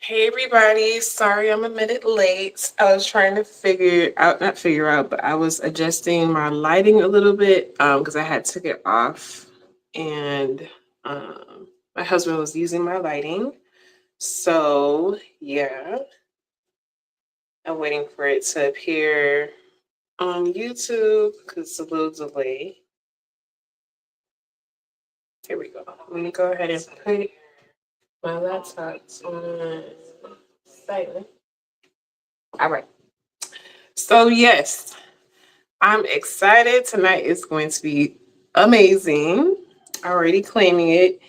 Hey everybody, sorry I'm a minute late. I was trying to figure out, not figure out, but I was adjusting my lighting a little bit because I had took it off and my husband was using my lighting. So yeah, I'm waiting for it to appear on YouTube because it's a little delay. Here we go. Let me go ahead and put my laptop on silent. All right. So yes, I'm excited. Tonight is going to be amazing. Already claiming it.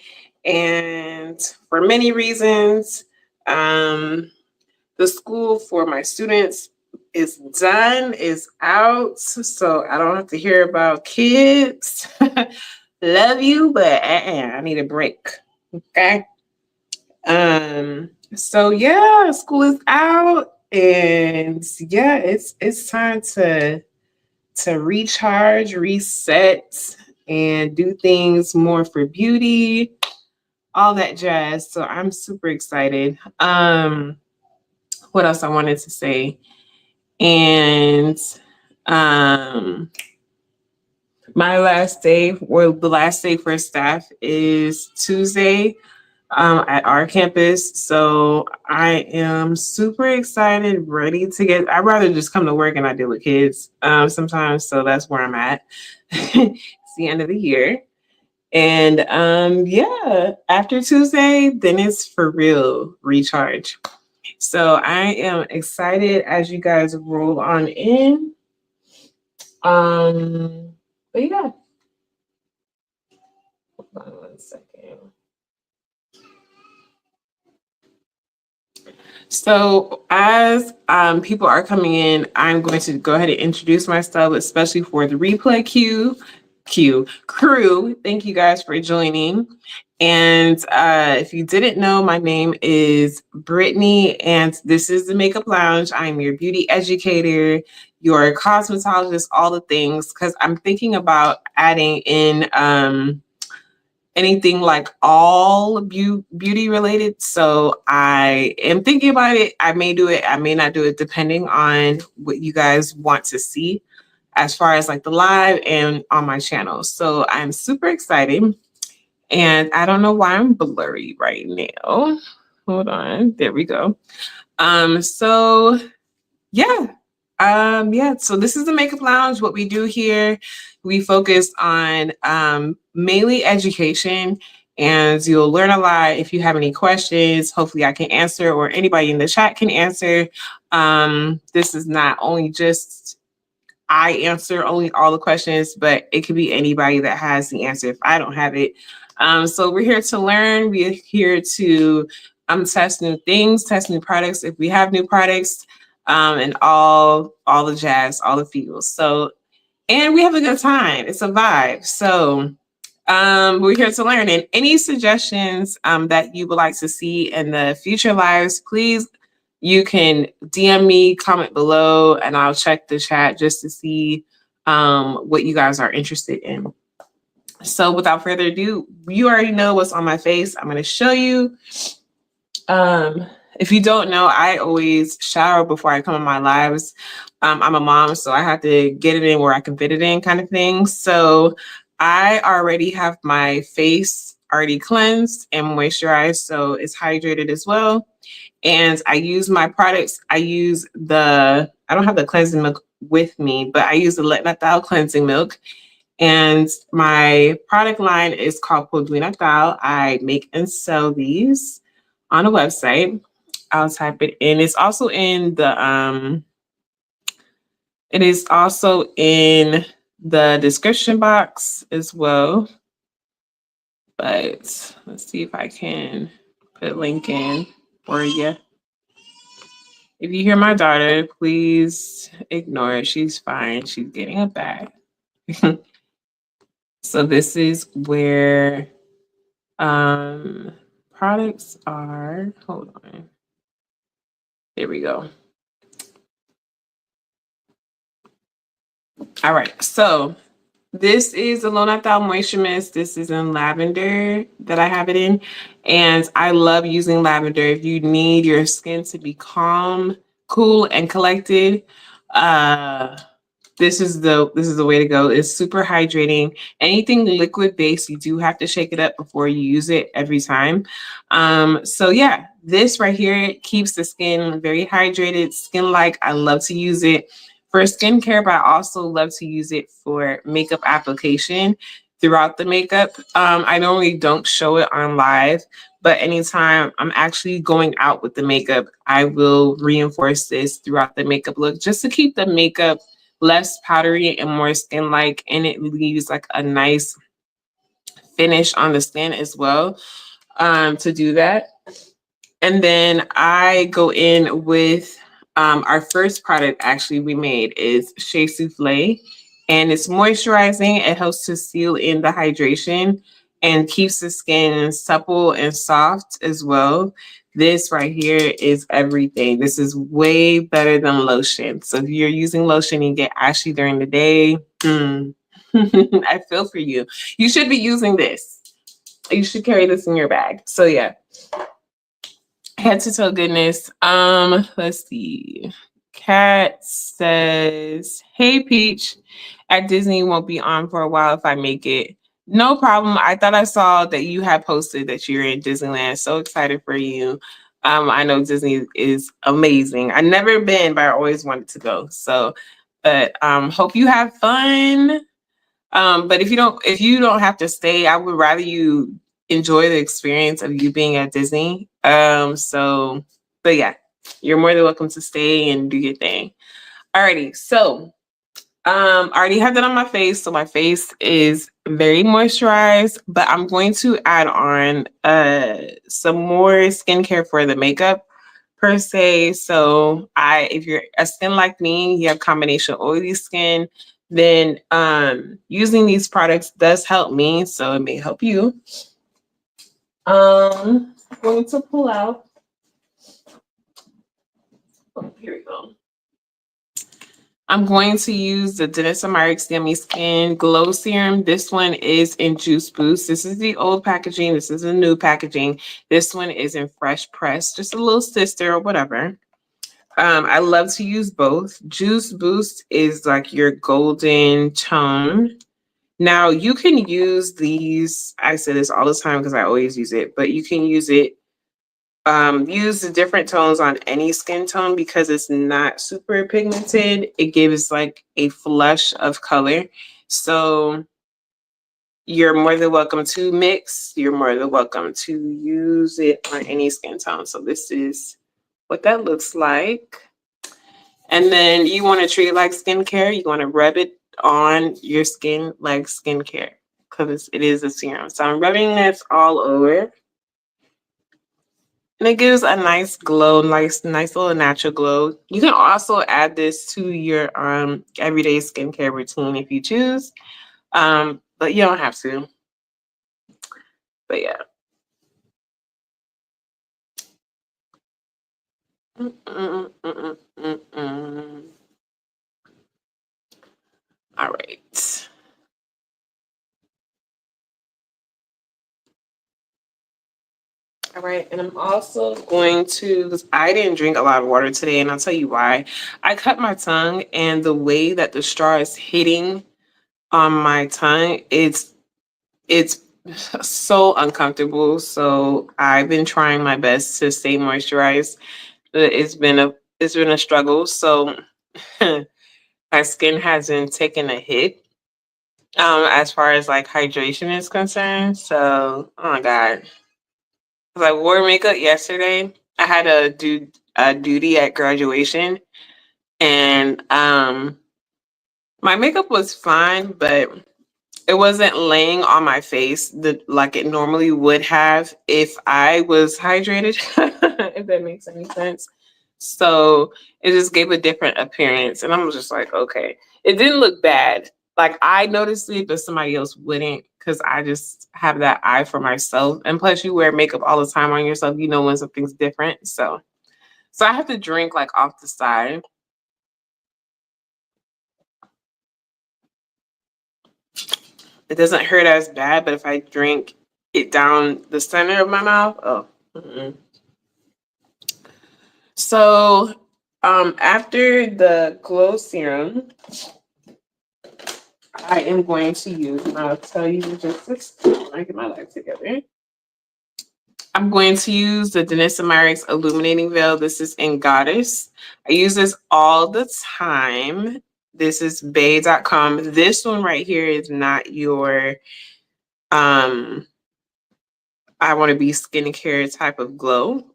And for many reasons, um, the school for my students is done, is out. So I don't have to hear about kids. Love you, but I need a break. Okay. So yeah, school is out. And yeah, it's time to recharge, reset, and do things more for beauty, all that jazz. So I'm super excited. What else I wanted to say? And um my last day, or the last day for staff, is Tuesday at our campus. So I am super excited, ready to get. I'd rather just come to work and I deal with kids sometimes. So that's where I'm at. It's the end of the year. And yeah, after Tuesday, then it's for real recharge. So I am excited as you guys roll on in. But yeah, hold on one second. So as people are coming in, I'm going to go ahead and introduce myself, especially for the replay queue crew. Thank you guys for joining. And if you didn't know, my name is Brittany, and this is the Makeup Lounge. I'm your beauty educator, your cosmetologist, all the things, because I'm thinking about adding in anything like all beauty related. So I am thinking about it. I may do it, I may not do it, depending on what you guys want to see as far as like the live and on my channel. So I'm super excited. And I don't know why I'm blurry right now. Hold on. There we go. So yeah. Yeah, so this is the Makeup Lounge. What we do here, we focus on mainly education, and you'll learn a lot. If you have any questions, hopefully I can answer, or anybody in the chat can answer. This is not only just I answer only all the questions, but it could be anybody that has the answer if I don't have it. So we're here to learn. We're here to test new things, test new products if we have new products, and all the jazz, all the feels. So, and we have a good time. It's a vibe. So we're here to learn. And any suggestions that you would like to see in the future lives, please, you can DM me, comment below, and I'll check the chat just to see what you guys are interested in. So without further ado, you already know what's on my face. I'm going to show you. If you don't know, I always shower before I come on my lives. I'm a mom, so I have to get it in where I can fit it in, kind of thing. So I already have my face already cleansed and moisturized, so it's hydrated as well. And I use my products. I don't have the cleansing milk with me, but I use the Let Natal cleansing milk. And my product line is called Produit Natal. I make and sell these on a website. I'll type it in. It is also in the description box as well. But let's see if I can put a link in for you. If you hear my daughter, please ignore it. She's fine. She's getting a bath. So this is where products are. Hold on. There we go. All right. So This is a Low Not Thou Moisture Mist. This is in lavender that I have it in. And I love using lavender. If you need your skin to be calm, cool, and collected, uh, this is the way to go. It's super hydrating. Anything liquid based, you do have to shake it up before you use it every time. So yeah, this right here keeps the skin very hydrated, skin like. I love to use it for skincare, but I also love to use it for makeup application throughout the makeup. I normally don't show it on live, but anytime I'm actually going out with the makeup, I will reinforce this throughout the makeup look just to keep the makeup less powdery and more skin like, and it leaves like a nice finish on the skin as well, to do that. And then I go in with our first product actually we made is Shea Souffle, and it's moisturizing. It helps to seal in the hydration and keeps the skin supple and soft as well. This right here is everything. This is way better than lotion. So if you're using lotion and you get ashy during the day, I feel for you. You should be using this. You should carry this in your bag. So yeah, head to toe goodness. Let's see. Kat says, "Hey Peach, at Disney won't be on for a while if I make it. No problem. I thought I saw that you had posted that you're in Disneyland. So excited for you. I know Disney is amazing. I've never been, but I always wanted to go. So, but hope you have fun. But if you don't have to stay, I would rather you enjoy the experience of you being at Disney. But yeah, you're more than welcome to stay and do your thing. Alrighty, so I already have that on my face, so my face is very moisturized. But I'm going to add on some more skincare for the makeup per se. So if you're a skin like me, you have combination oily skin, then using these products does help me. So it may help you. I'm going to pull out. Oh, here we go. I'm going to use the Dennis Amarix Yummy Skin Glow Serum. This one is in Juice Boost. This is the old packaging. This is the new packaging. This one is in Fresh Press, just a little sister or whatever. I love to use both. Juice Boost is like your golden tone. Now you can use these. I say this all the time because I always use it, but you can use the different tones on any skin tone because it's not super pigmented. It gives like a flush of color. So you're more than welcome to mix. You're more than welcome to use it on any skin tone. So this is what that looks like. And then you want to treat it like skincare. You want to rub it on your skin like skincare because it is a serum. So I'm rubbing this all over. And it gives a nice glow, nice little natural glow. You can also add this to your everyday skincare routine if you choose. But you don't have to. But yeah. All right. All right, and I'm also going to, because I didn't drink a lot of water today, and I'll tell you why. I cut my tongue, and the way that the straw is hitting on my tongue, it's so uncomfortable. So I've been trying my best to stay moisturized. But it's been a struggle. So my skin hasn't taken a hit as far as like hydration is concerned. So oh my god. Because I wore makeup yesterday. I had do a duty at graduation, and my makeup was fine, but it wasn't laying on my face like it normally would have if I was hydrated, if that makes any sense. So it just gave a different appearance. And I was just like, okay. It didn't look bad. Like I noticed it, but somebody else wouldn't because I just have that eye for myself. And plus you wear makeup all the time on yourself, you know when something's different. So I have to drink like off the side. It doesn't hurt as bad, but if I drink it down the center of my mouth, oh. Mm-mm. So after the glow serum, I am going to use, and I'll tell you just this, when I get my life together. I'm going to use the Denisamyrix Illuminating Veil. This is in Goddess. I use this all the time. This is bay.com. This one right here is not your I want to be skincare type of glow,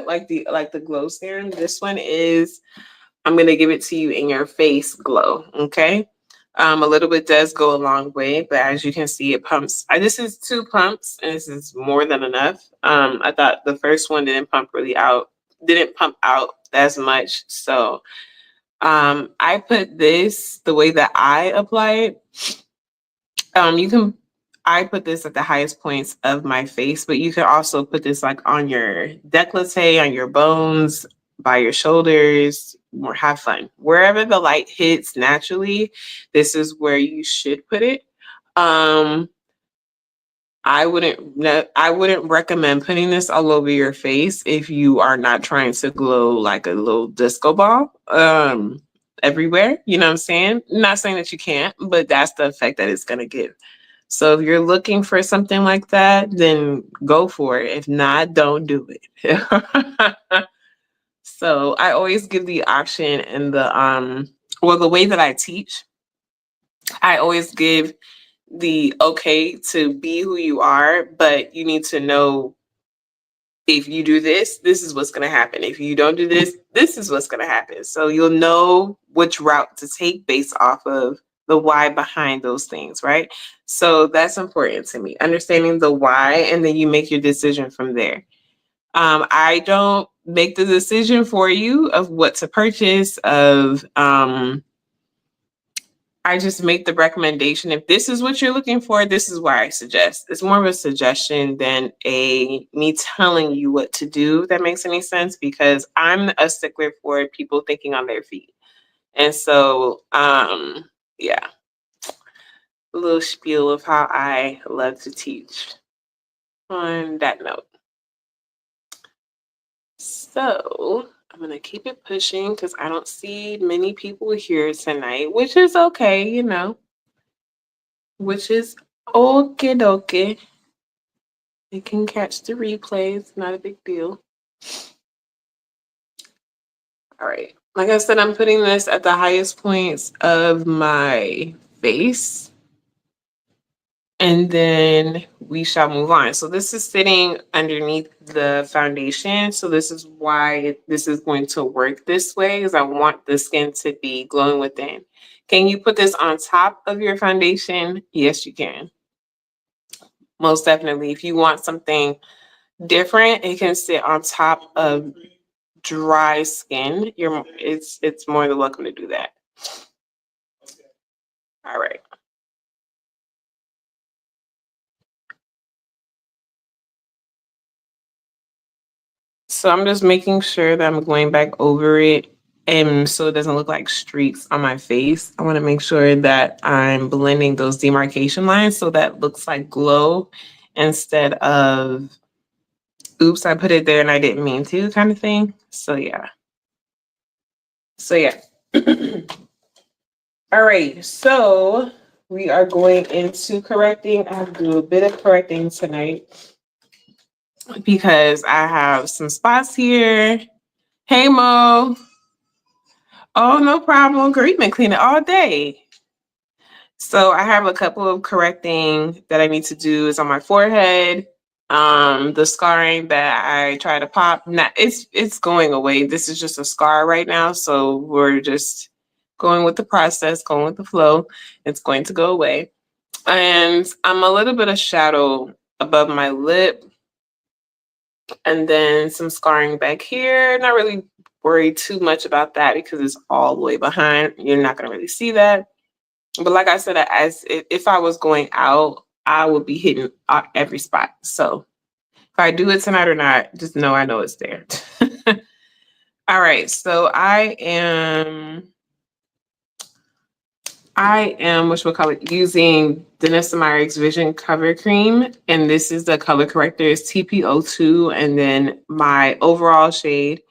like the glow serum. This one is, I'm gonna give it to you in your face glow. Okay. A little bit does go a long way, but as you can see, it pumps. This is 2 pumps, and this is more than enough. I thought the first one didn't pump out as much. So I put this the way that I apply it. I put this at the highest points of my face, but you can also put this like on your décolleté, on your bones, by your shoulders, or have fun. Wherever the light hits naturally, this is where you should put it. I wouldn't recommend putting this all over your face if you are not trying to glow like a little disco ball everywhere. You know what I'm saying? Not saying that you can't, but that's the effect that it's gonna give. So if you're looking for something like that, then go for it. If not, don't do it. So I always give the option in the way that I teach, I always give the okay to be who you are, but you need to know, if you do this, this is what's going to happen. If you don't do this, this is what's going to happen. So you'll know which route to take based off of the why behind those things, right? So that's important to me, understanding the why, and then you make your decision from there. I don't make the decision for you of what to purchase, I just make the recommendation. If this is what you're looking for, this is why I suggest. It's more of a suggestion than me telling you what to do, if that makes any sense, because I'm a stickler for people thinking on their feet. And so, yeah, a little spiel of how I love to teach on that note. So I'm going to keep it pushing because I don't see many people here tonight, which is okay, which is okay dokie. You can catch the replays, not a big deal. All right. Like I said, I'm putting this at the highest points of my face. And then we shall move on. So this is sitting underneath the foundation. So this is why this is going to work this way, is I want the skin to be glowing within. Can you put this on top of your foundation? Yes, you can. Most definitely. If you want something different, it can sit on top of dry skin. It's more than welcome to do that. All right. So I'm just making sure that I'm going back over it, and so it doesn't look like streaks on my face. I want to make sure that I'm blending those demarcation lines so that looks like glow instead of, oops, I put it there and I didn't mean to, kind of thing. So yeah. All right, so we are going into correcting. I have to do a bit of correcting tonight because I have some spots here. Hey, Mo. Oh, no problem. Girl, you've been cleaning all day. So I have a couple of correcting that I need to do is on my forehead. The scarring that I try to pop, it's going away. This is just a scar right now. So we're just going with the process, going with the flow. It's going to go away. And I'm a little bit of shadow above my lip, and then some scarring back here. Not really worried too much about that because it's all the way behind. You're not going to really see that. But like I said, if I was going out, I would be hitting every spot. So if I do it tonight or not, just know I know it's there. All right, so I am I am, using Denisa Meyer's Vision Cover Cream. And this is the color corrector is TPO2. And then my overall shade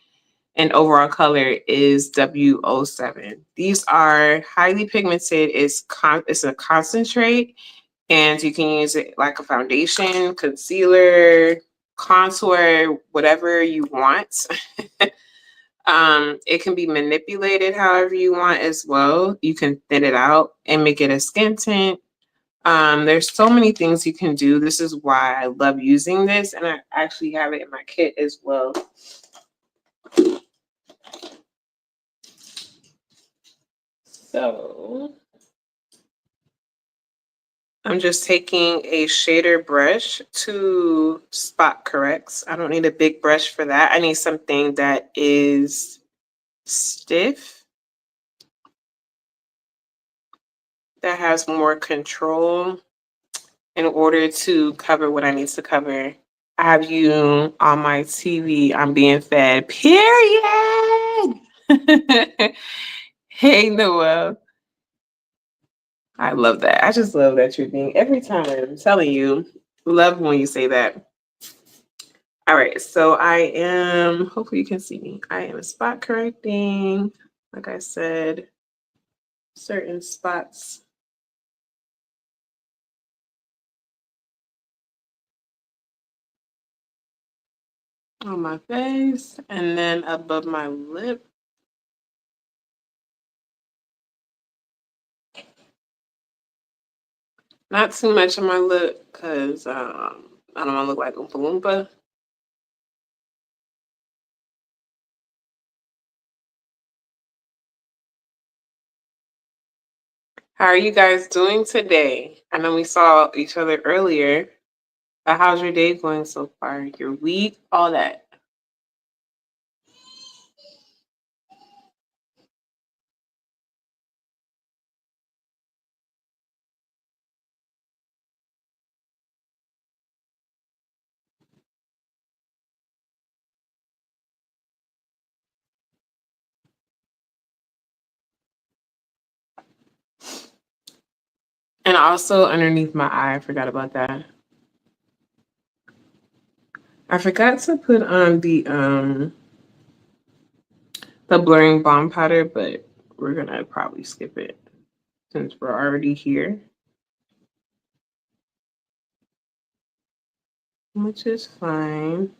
and overall color is W07. These are highly pigmented. It's a concentrate, and you can use it like a foundation, concealer, contour, whatever you want. It can be manipulated however you want as well. You can thin it out and make it a skin tint. There's so many things you can do. This is why I love using this, and I actually have it in my kit as well. So I'm just taking a shader brush to spot corrects. I don't need a big brush for that. I need something that is stiff, that has more control in order to cover what I need to cover. I have you on my TV. I'm being fed, period. Hey, Noel. I love that. I just love that you're being every time. I'm telling you, love when you say that. All right, so I am, hopefully you can see me. I am spot correcting, like I said, certain spots. On my face and then above my lip. Not too much on my lip because I don't want to look like Oompa Loompa. How are you guys doing today? I know we saw each other earlier, but how's your day going so far? Your week, all that. And also underneath my eye, I forgot about that. I forgot to put on the blurring balm powder, but we're gonna probably skip it since we're already here, which is fine.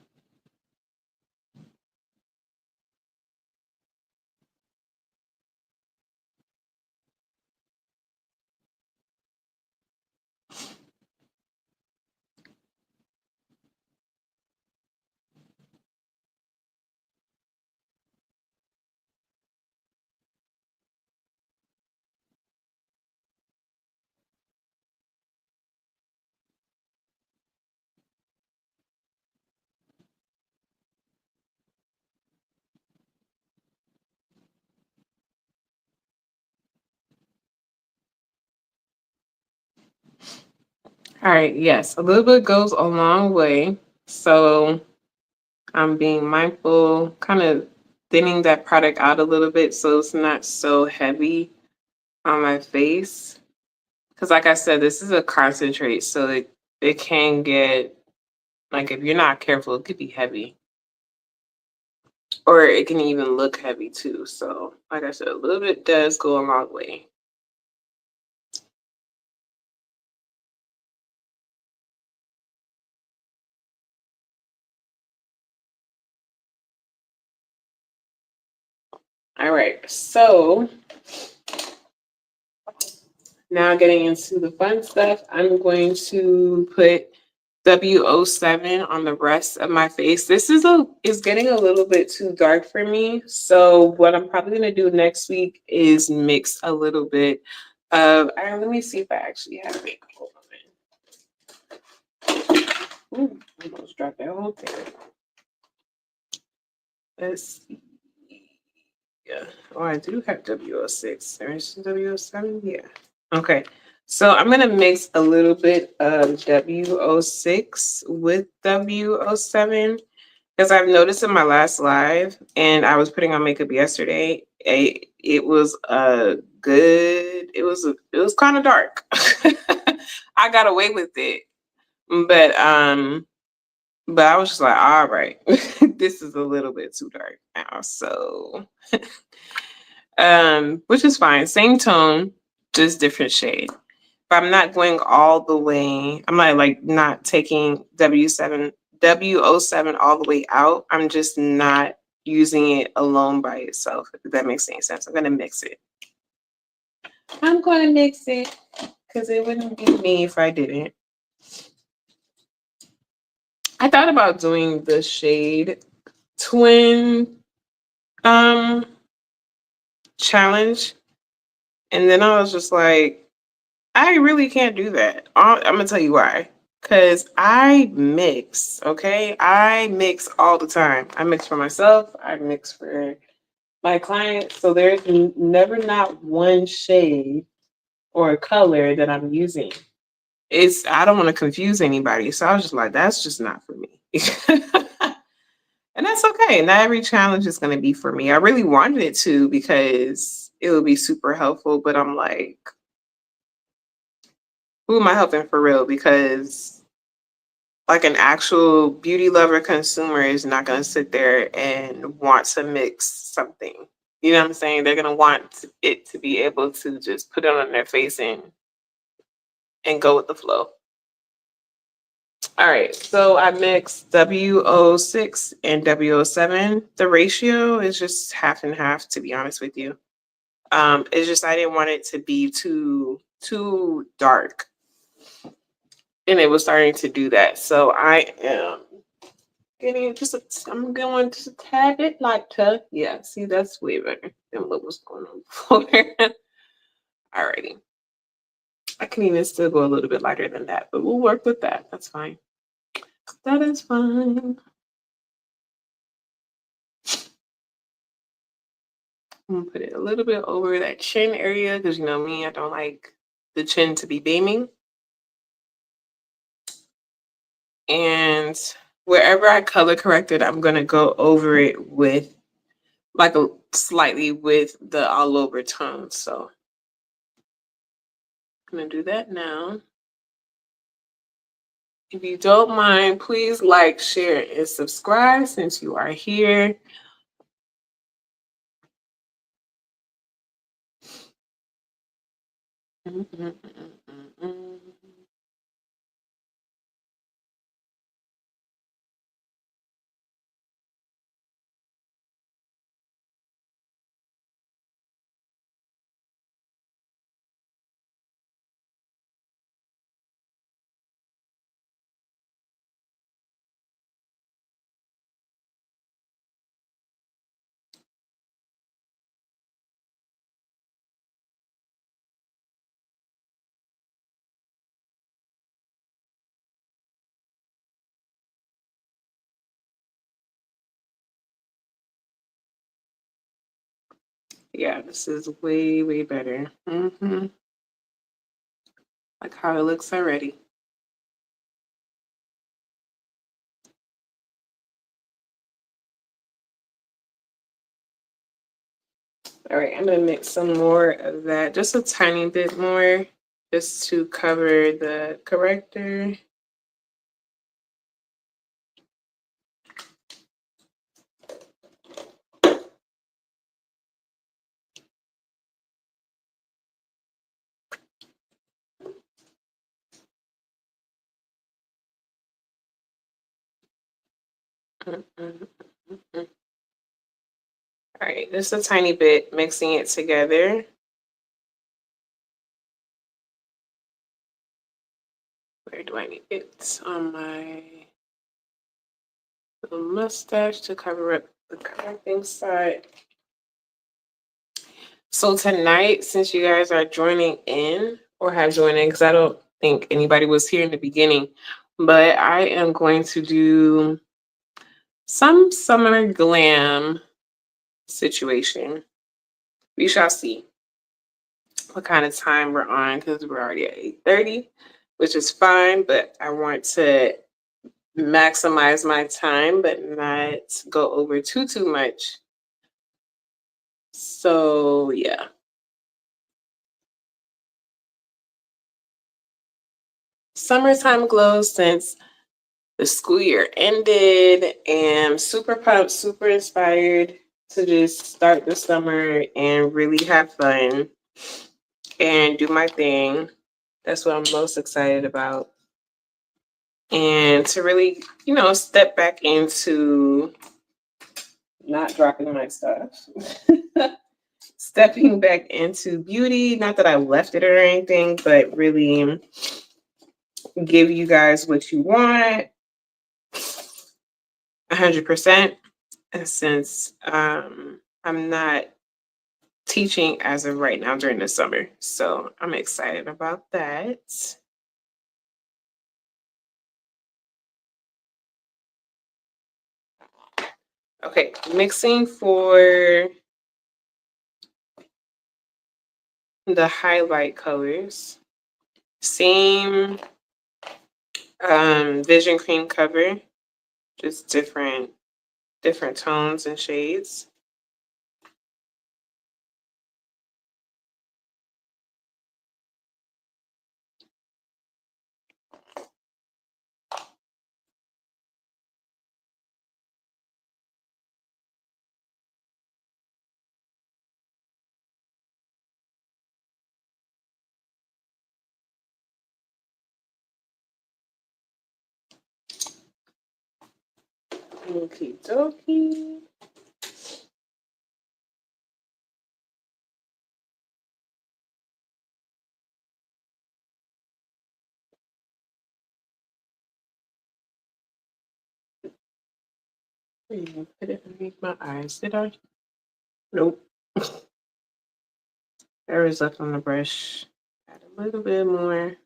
All right, yes, a little bit goes a long way. So I'm being mindful, kind of thinning that product out a little bit so it's not so heavy on my face. Because like I said, this is a concentrate, so it can get, like if you're not careful, it could be heavy. Or it can even look heavy too. So like I said, a little bit does go a long way. All right, so now getting into the fun stuff, I'm going to put W07 on the rest of my face. This is getting a little bit too dark for me. So what I'm probably gonna do next week is mix a little bit of, let me see if I actually have it. Hold on. Ooh, almost dropped that whole thing. Let's see. Yeah. Oh, I do have W06. There's W07. Yeah. Okay. So I'm gonna mix a little bit of W06 with W07 because I've noticed in my last live, and I was putting on makeup yesterday, it was a good. It was kind of dark. I got away with it, but I was just like, all right, this is a little bit too dark now. So which is fine. Same tone, just different shade. But I'm not going all the way. I'm not like not taking W07 all the way out. I'm just not using it alone by itself, if that makes any sense. I'm gonna mix it. I'm gonna mix it because it wouldn't be me if I didn't. I thought about doing the shade twin challenge, and then I was just like, I really can't do that. I'm gonna tell you why. Cause I mix, okay? I mix all the time. I mix for myself. I mix for my clients. So there's never not one shade or color that I'm using. I don't want to confuse anybody. So I was just like, that's just not for me. And that's okay. Not every challenge is going to be for me. I really wanted it to because it would be super helpful. But I'm like, who am I helping for real? Because like an actual beauty lover consumer is not going to sit there and want to mix something. You know what I'm saying? They're going to want it to be able to just put it on their face and go with the flow. All right, so I mixed W06 and W07. The ratio is just half and half, to be honest with you. It's just I didn't want it to be too dark, and it was starting to do that. So I am getting I'm going to tag it lighter. Yeah, see, that's way better than what was going on before. Alrighty, I can even still go a little bit lighter than that, but we'll work with that. That's fine. That is fine. I'm gonna put it a little bit over that chin area because you know me, I don't like the chin to be beaming. And wherever I color corrected, I'm gonna go over it with like a slightly with the all over tone. So I'm gonna do that now. If you don't mind, please like, share, and subscribe since you are here. Yeah, this is way, way better. Like how it looks already. All right, I'm gonna mix some more of that, just a tiny bit more, just to cover the corrector. All right, just a tiny bit, mixing it together. Where do I need it? It's on my little mustache to cover up the correcting side. So tonight, since you guys are joining in or have joined in, because I don't think anybody was here in the beginning, but I am going to do some summer glam situation. We shall see what kind of time we're on because we're already at 8:30, which is fine, but I want to maximize my time but not go over too much. So yeah. Summertime glow since the school year ended, and super pumped, super inspired to just start the summer and really have fun and do my thing. That's what I'm most excited about. And to really, step back into not dropping my stuff. Stepping back into beauty, not that I left it or anything, but really give you guys what you want 100%. And since I'm not teaching as of right now during the summer, so I'm excited about that. Okay, mixing for the highlight colors. Same vision cream cover, just different tones and shades. Okie dokie. Put it underneath my eyes, did I? Nope. There is left on the brush. Add a little bit more.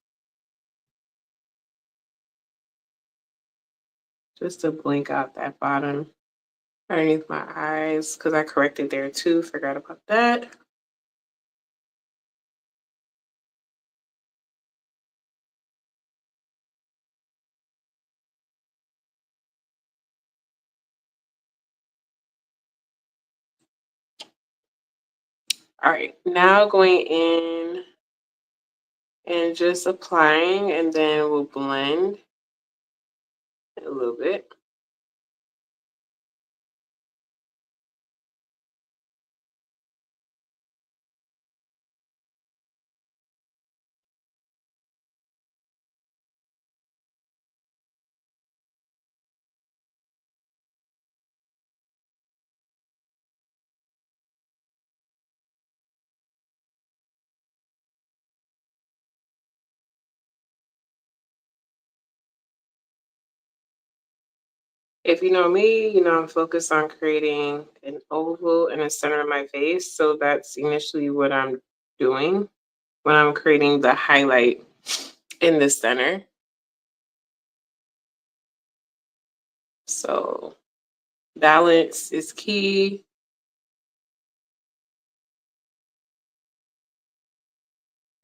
Just to blink out that bottom underneath my eyes, because I corrected there too. Forgot about that. All right, now going in and just applying, and then we'll blend a little bit. If you know me, you know I'm focused on creating an oval in the center of my face. So that's initially what I'm doing when I'm creating the highlight in the center. So balance is key.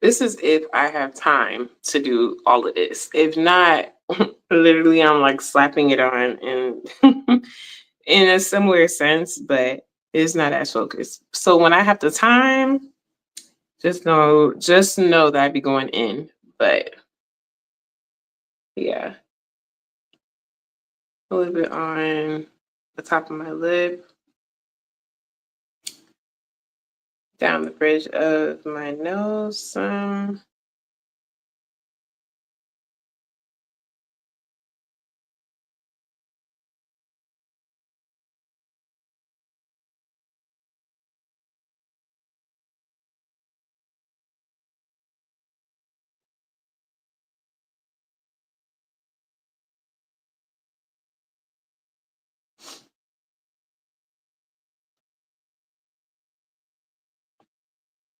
This is if I have time to do all of this. If not, literally I'm like slapping it on and in a similar sense, but it's not as focused. So when I have the time, just know that I'd be going in. But yeah, a little bit on the top of my lip, down the bridge of my nose some.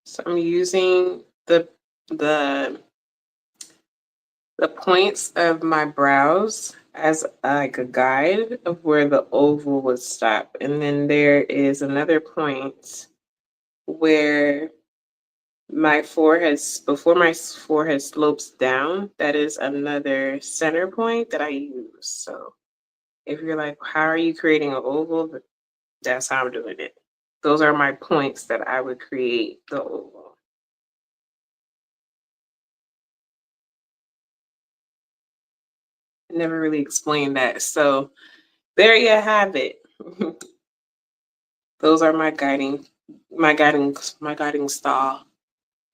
So I'm using the the points of my brows as like a guide of where the oval would stop. And then there is another point where my forehead, before my forehead slopes down, that is another center point that I use. So if you're like, how are you creating an oval? That's how I'm doing it. those are my points that I would create the oval. I never really explained that. So there you have it. Those are my guiding star.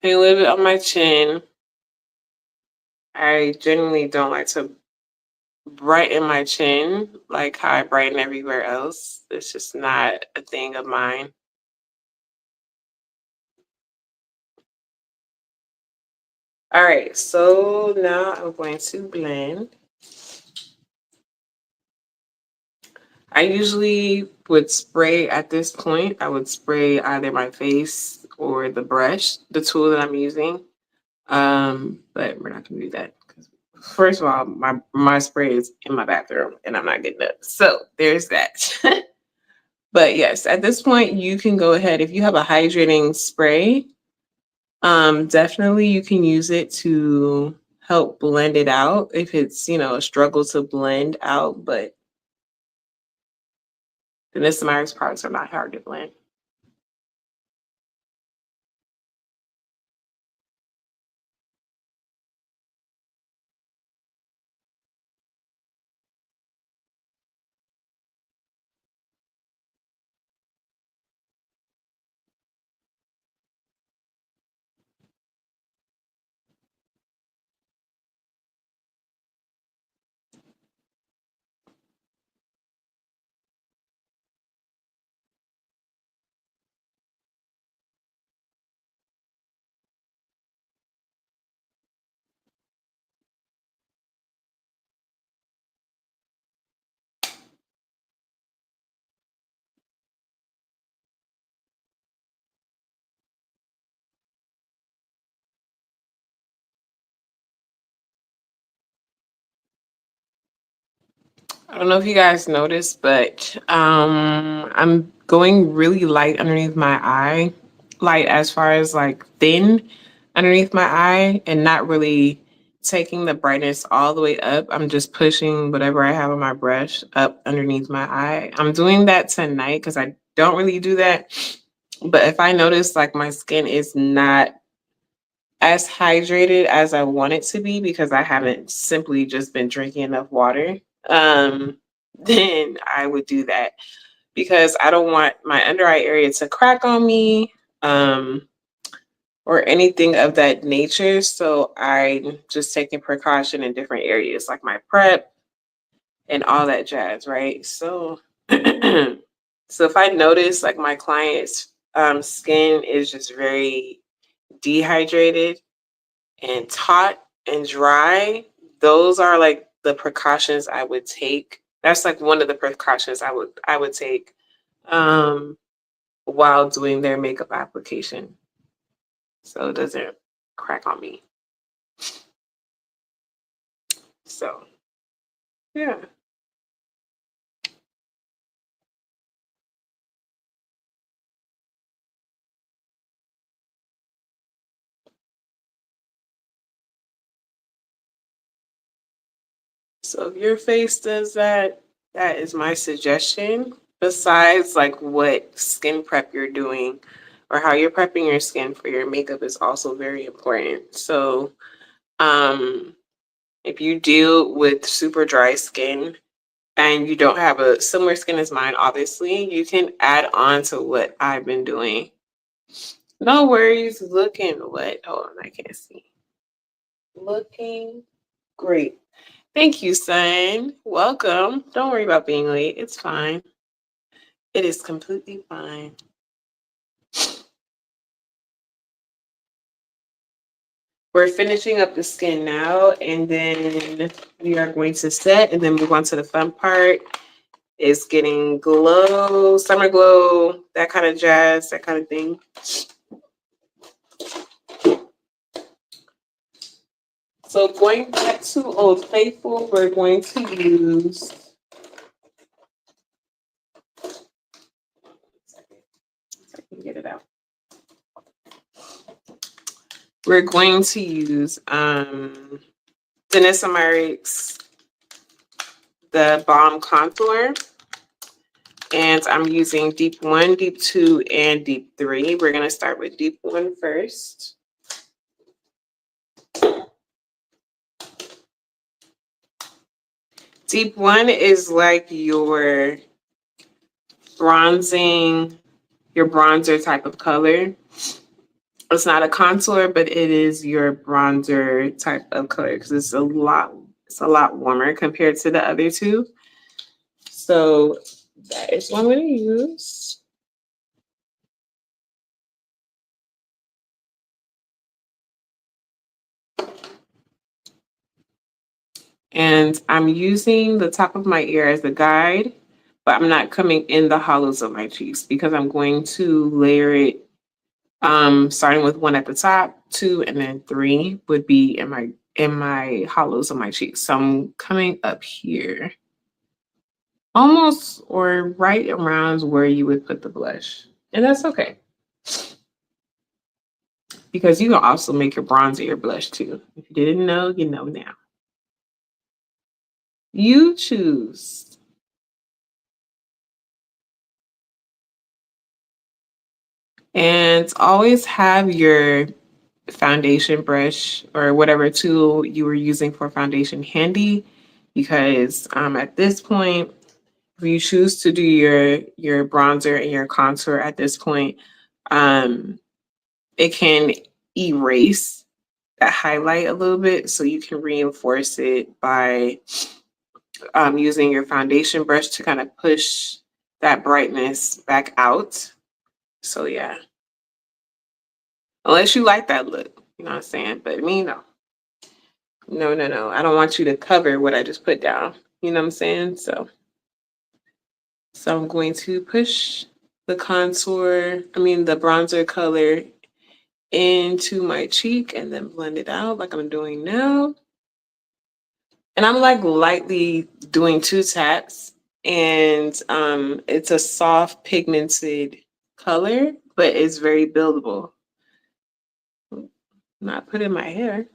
A little bit on my chin. I generally don't like to brighten my chin like how I brighten everywhere else. It's just not a thing of mine. All right, so now I'm going to blend. I usually would spray at this point. I would spray either my face or the brush, the tool that I'm using. But we're not gonna do that because first of all, my spray is in my bathroom and I'm not getting up. So there's that. But yes, at this point you can go ahead if you have a hydrating spray. Definitely you can use it to help blend it out if it's a struggle to blend out, but the Myers products are not hard to blend. I don't know if you guys noticed, but I'm going really light underneath my eye. Light as far as like thin underneath my eye and not really taking the brightness all the way up. I'm just pushing whatever I have on my brush up underneath my eye. I'm doing that tonight because I don't really do that. But if I notice like my skin is not as hydrated as I want it to be because I haven't simply just been drinking enough water, um, then I would do that because I don't want my under eye area to crack on me or anything of that nature. So I'm just taking precaution in different areas like my prep and all that jazz, right? So, so if I notice like my client's skin is just very dehydrated and taut and dry, those are like the precautions I would take. That's like one of the precautions I would take um, while doing their makeup application, so it doesn't crack on me. So yeah. So if your face does that, that is my suggestion. Besides like what skin prep you're doing or how you're prepping your skin for your makeup is also very important. So um if you deal with super dry skin and you don't have a similar skin as mine, obviously, you can add on to what I've been doing. No worries. Looking what? Oh, I can't see. Looking great. Thank you, son. Welcome. Don't worry about being late. It's fine. It is completely fine. We're finishing up the skin now, and then we are going to set and then move on to the fun part. Is getting glow, summer glow, that kind of jazz, that kind of thing. So going back to Old Faithful, we're going to use I can get it out. We're going to use Myers, the Balm Contour. And I'm using deep 1, deep 2, and deep 3. We're going to start with deep 1 first. Deep 1 is like your bronzing, your bronzer type of color. It's not a contour, but it is your bronzer type of color because it's a lot warmer compared to the other two. So that is what I'm going to use. And I'm using the top of my ear as a guide, but I'm not coming in the hollows of my cheeks because I'm going to layer it, starting with 1 at the top, 2, and then 3 would be in my hollows of my cheeks. So I'm coming up here, almost or right around where you would put the blush, and that's okay because you can also make your bronzer your blush too. If you didn't know, you know now. You choose. And always have your foundation brush or whatever tool you were using for foundation handy, because at this point, if you choose to do your bronzer and your contour at this point, it can erase that highlight a little bit, so you can reinforce it by using your foundation brush to kind of push that brightness back out. So yeah. Unless you like that look, you know what I'm saying? But me, no. No, no, no. I don't want you to cover what I just put down. You know what I'm saying? So I'm going to push the the bronzer color into my cheek and then blend it out like I'm doing now. And I'm like lightly doing 2 taps, and it's a soft pigmented color, but it's very buildable. Not put in my hair.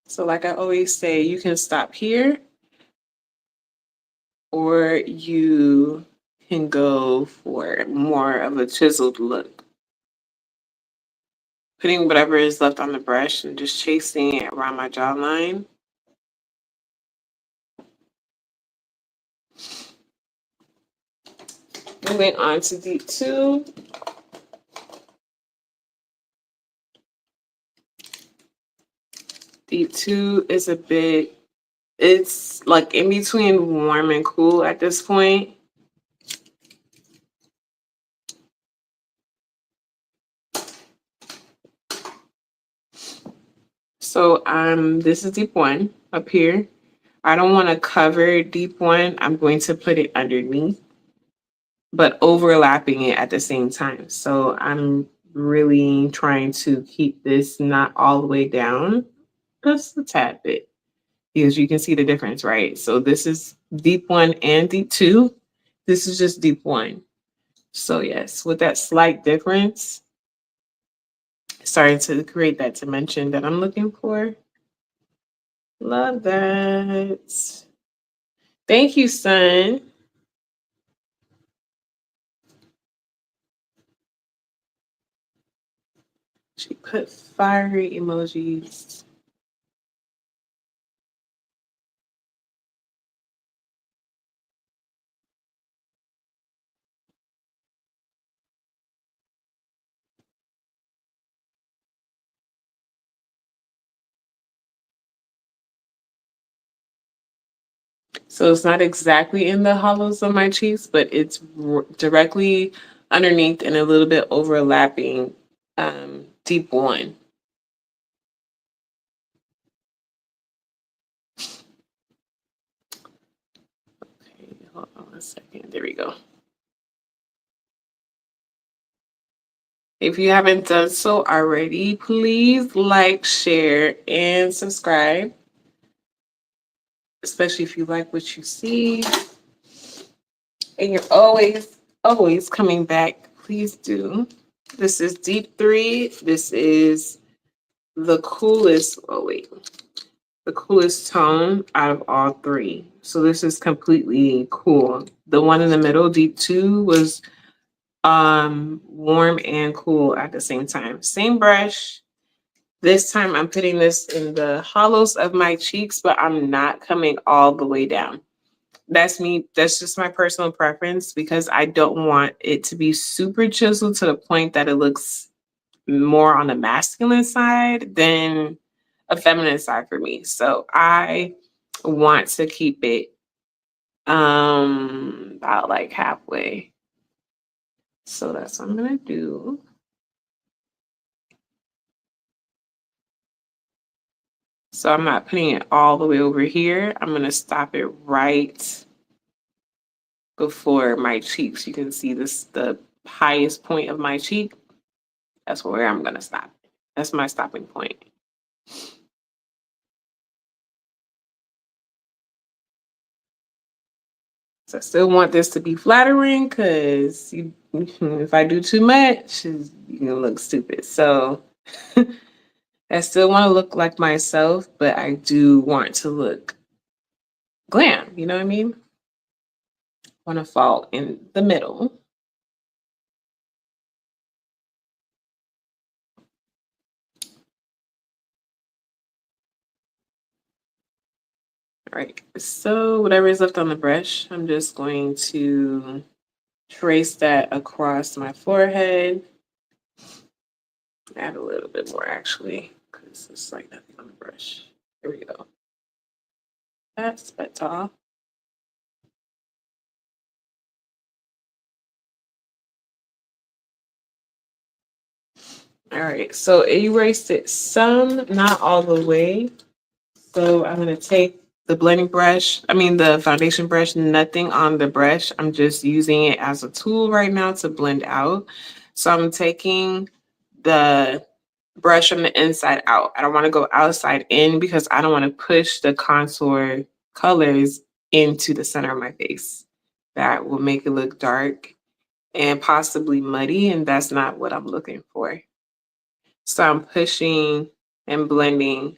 So like I always say, you can stop here or you can go for more of a chiseled look. Putting whatever is left on the brush and just chasing it around my jawline. Moving on to deep 2. Deep 2 is it's like in between warm and cool at this point. So this is deep 1 up here. I don't want to cover deep 1. I'm going to put it underneath, but overlapping it at the same time. So I'm really trying to keep this not all the way down, just a tad bit, because you can see the difference, right? So this is deep 1 and deep 2. This is just deep 1. So yes, with that slight difference, starting to create that dimension that I'm looking for. Love that. Thank you, son. She put fiery emojis. So it's not exactly in the hollows of my cheeks, but it's directly underneath and a little bit overlapping deep 1. Okay, hold on a second. There we go. If you haven't done so already, please like, share, and subscribe, especially if you like what you see. And you're always coming back. Please do. This is deep 3. This is the coolest, oh wait, the coolest tone out of all three. So this is completely cool. The one in the middle, deep 2, was warm and cool at the same time. Same brush. This time I'm putting this in the hollows of my cheeks, but I'm not coming all the way down. That's me. That's just my personal preference because I don't want it to be super chiseled to the point that it looks more on the masculine side than a feminine side for me. So I want to keep it about like halfway. So that's what I'm gonna do. So I'm not putting it all the way over here. I'm gonna stop it right before my cheeks. You can see this, the highest point of my cheek. That's where I'm gonna stop. That's my stopping point. So I still want this to be flattering because if I do too much, you're gonna look stupid. So I still want to look like myself, but I do want to look glam. You know what I mean? Want to fall in the middle. All right. So whatever is left on the brush, I'm just going to trace that across my forehead. Add a little bit more actually, because it's like nothing on the brush. Here we go. That's better. All right, so it erased it some, not all the way. So I'm gonna take the blending brush, the foundation brush, nothing on the brush. I'm just using it as a tool right now to blend out. So I'm taking the brush from the inside out. I don't want to go outside in because I don't want to push the contour colors into the center of my face. That will make it look dark and possibly muddy, and that's not what I'm looking for. So I'm pushing and blending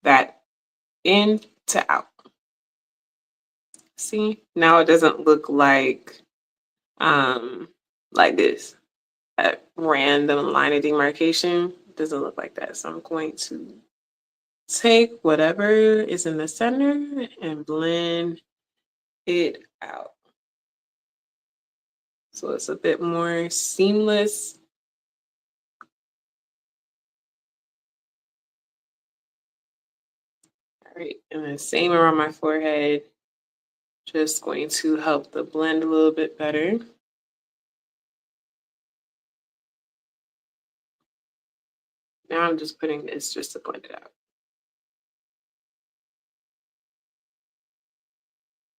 that in to out. See, now it doesn't look like this, a random line of demarcation. It doesn't look like that. So I'm going to take whatever is in the center and blend it out. So it's a bit more seamless. All right, and then same around my forehead. Just going to help the blend a little bit better. Now I'm just putting this just to blend it out.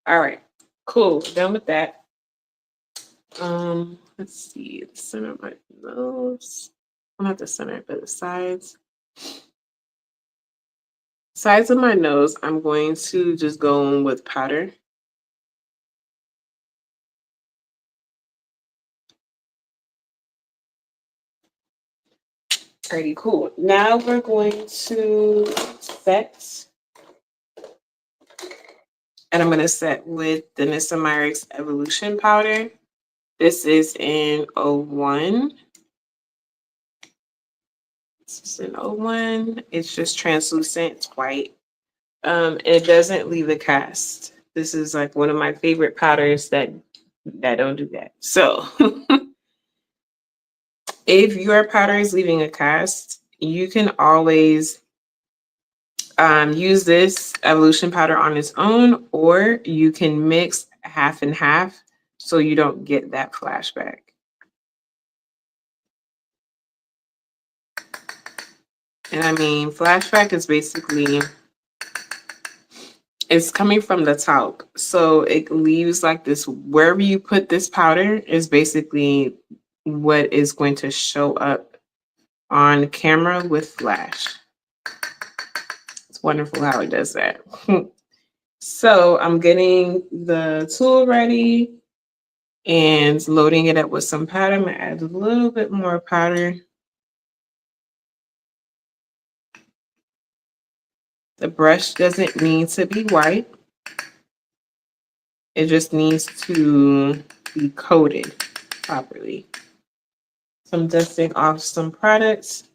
All right, cool, done with that. Let's see, the center of my nose. Not the center, but the sides. Sides of my nose, I'm going to just go in with powder. Alrighty, cool. Now we're going to set, and I'm going to set with the Nissa Myricks Evolution Powder. This is in 01. This is in 01. It's just translucent, it's white. It doesn't leave the cast. This is like one of my favorite powders that don't do that. So if your powder is leaving a cast, you can always use this evolution powder on its own, or you can mix half and half so you don't get that flashback. And flashback is basically, it's coming from the top. So it leaves like this, wherever you put this powder is basically what is going to show up on camera with flash. It's wonderful how it does that. So I'm getting the tool ready and loading it up with some powder. I'm gonna add a little bit more powder. The brush doesn't need to be white. It just needs to be coated properly. So I'm dusting off some products.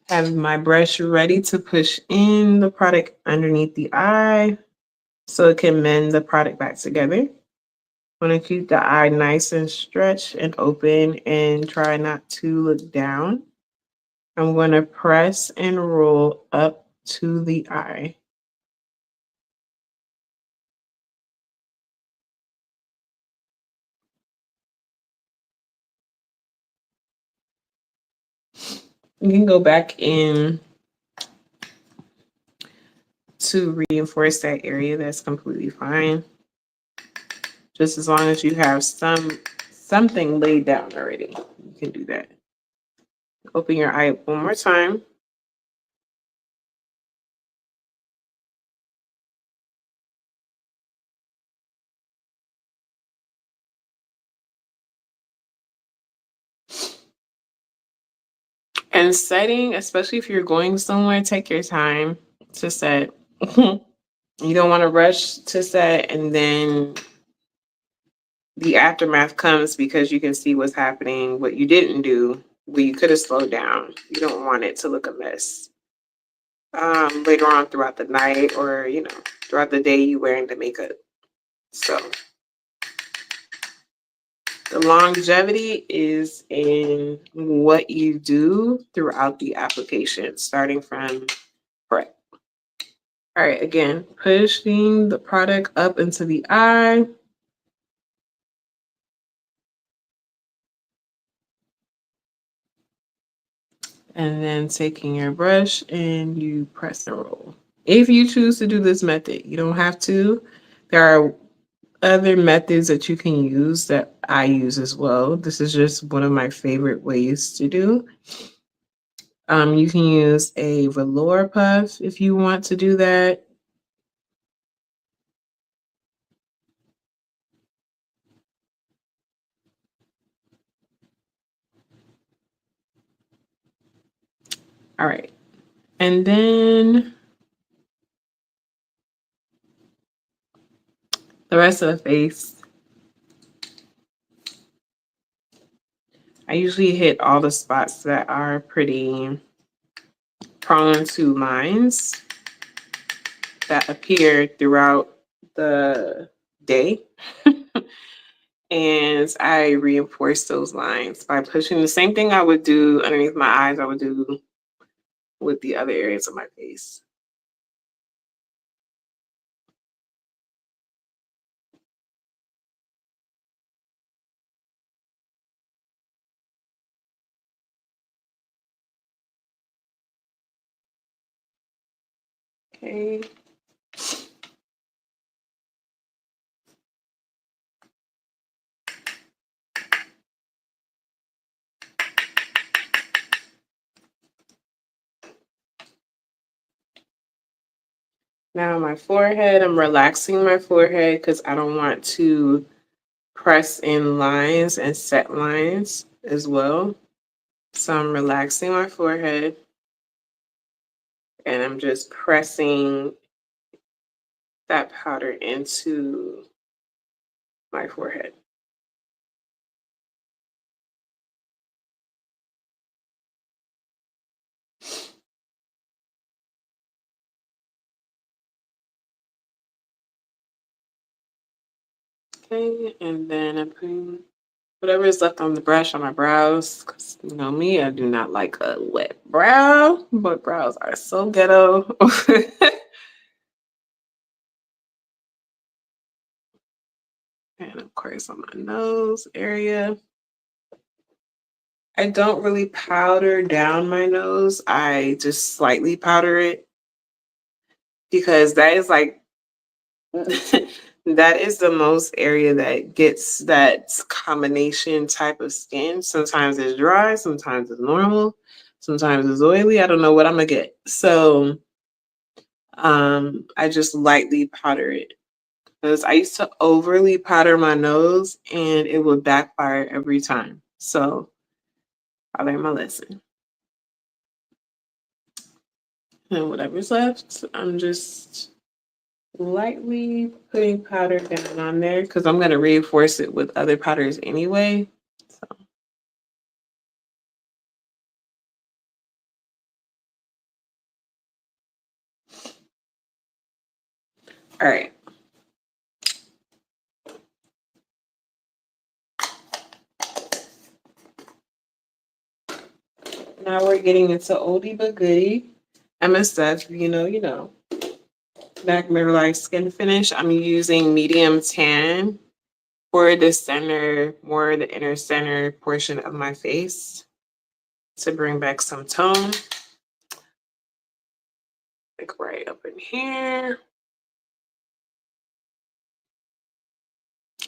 Have my brush ready to push in the product underneath the eye so it can mend the product back together. Want to keep the eye nice and stretched and open and try not to look down. I'm going to press and roll up to the eye. You can go back in to reinforce that area. That's completely fine. Just as long as you have something laid down already, you can do that. Open your eye up one more time. And setting, especially if you're going somewhere, take your time to set. You don't want to rush to set and then the aftermath comes because you can see what's happening, what you didn't do, what you could have slowed down. You don't want it to look a mess. Later on throughout the night or, throughout the day you wearing the makeup. So the longevity is in what you do throughout the application, starting from prep. All right, again, pushing the product up into the eye. And then taking your brush and you press and roll. If you choose to do this method, you don't have to. There are other methods that you can use that I use as well. This is just one of my favorite ways to do. You can use a velour puff if you want to do that. All right. And then the rest of the face, I usually hit all the spots that are pretty prone to lines that appear throughout the day. And I reinforce those lines by pushing the same thing I would do underneath my eyes, I would do with the other areas of my face. Okay. Now my forehead, I'm relaxing my forehead because I don't want to press in lines and set lines as well. So I'm relaxing my forehead and I'm just pressing that powder into my forehead. Okay, and then I'm putting whatever is left on the brush on my brows. Because you know me, I do not like a wet brow, but brows are so ghetto. And of course on my nose area. I don't really powder down my nose. I just slightly powder it because that is like that is the most area that gets that combination type of skin. Sometimes it's dry, sometimes it's normal, sometimes it's oily. I don't know what I'm gonna get. So I just lightly powder it because I used to overly powder my nose and it would backfire every time. So I learned my lesson. And whatever's left, I'm just lightly putting powder down on there because I'm going to reinforce it with other powders anyway. So. All right. Now we're getting into oldie but goodie. MSF, you know. Back Mirror Life Skin Finish. I'm using medium tan for the center, more the inner center portion of my face to bring back some tone. Like right up in here.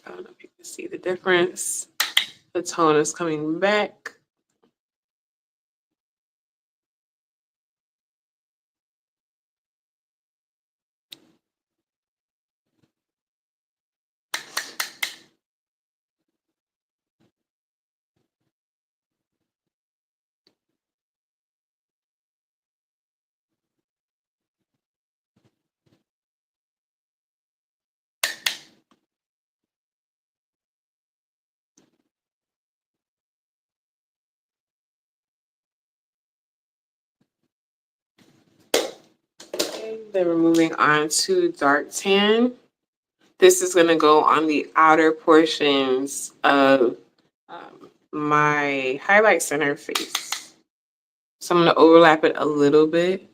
I don't know if you can see the difference. The tone is coming back. Okay, then we're moving on to dark tan. This is going to go on the outer portions of my highlight center face. So I'm going to overlap it a little bit.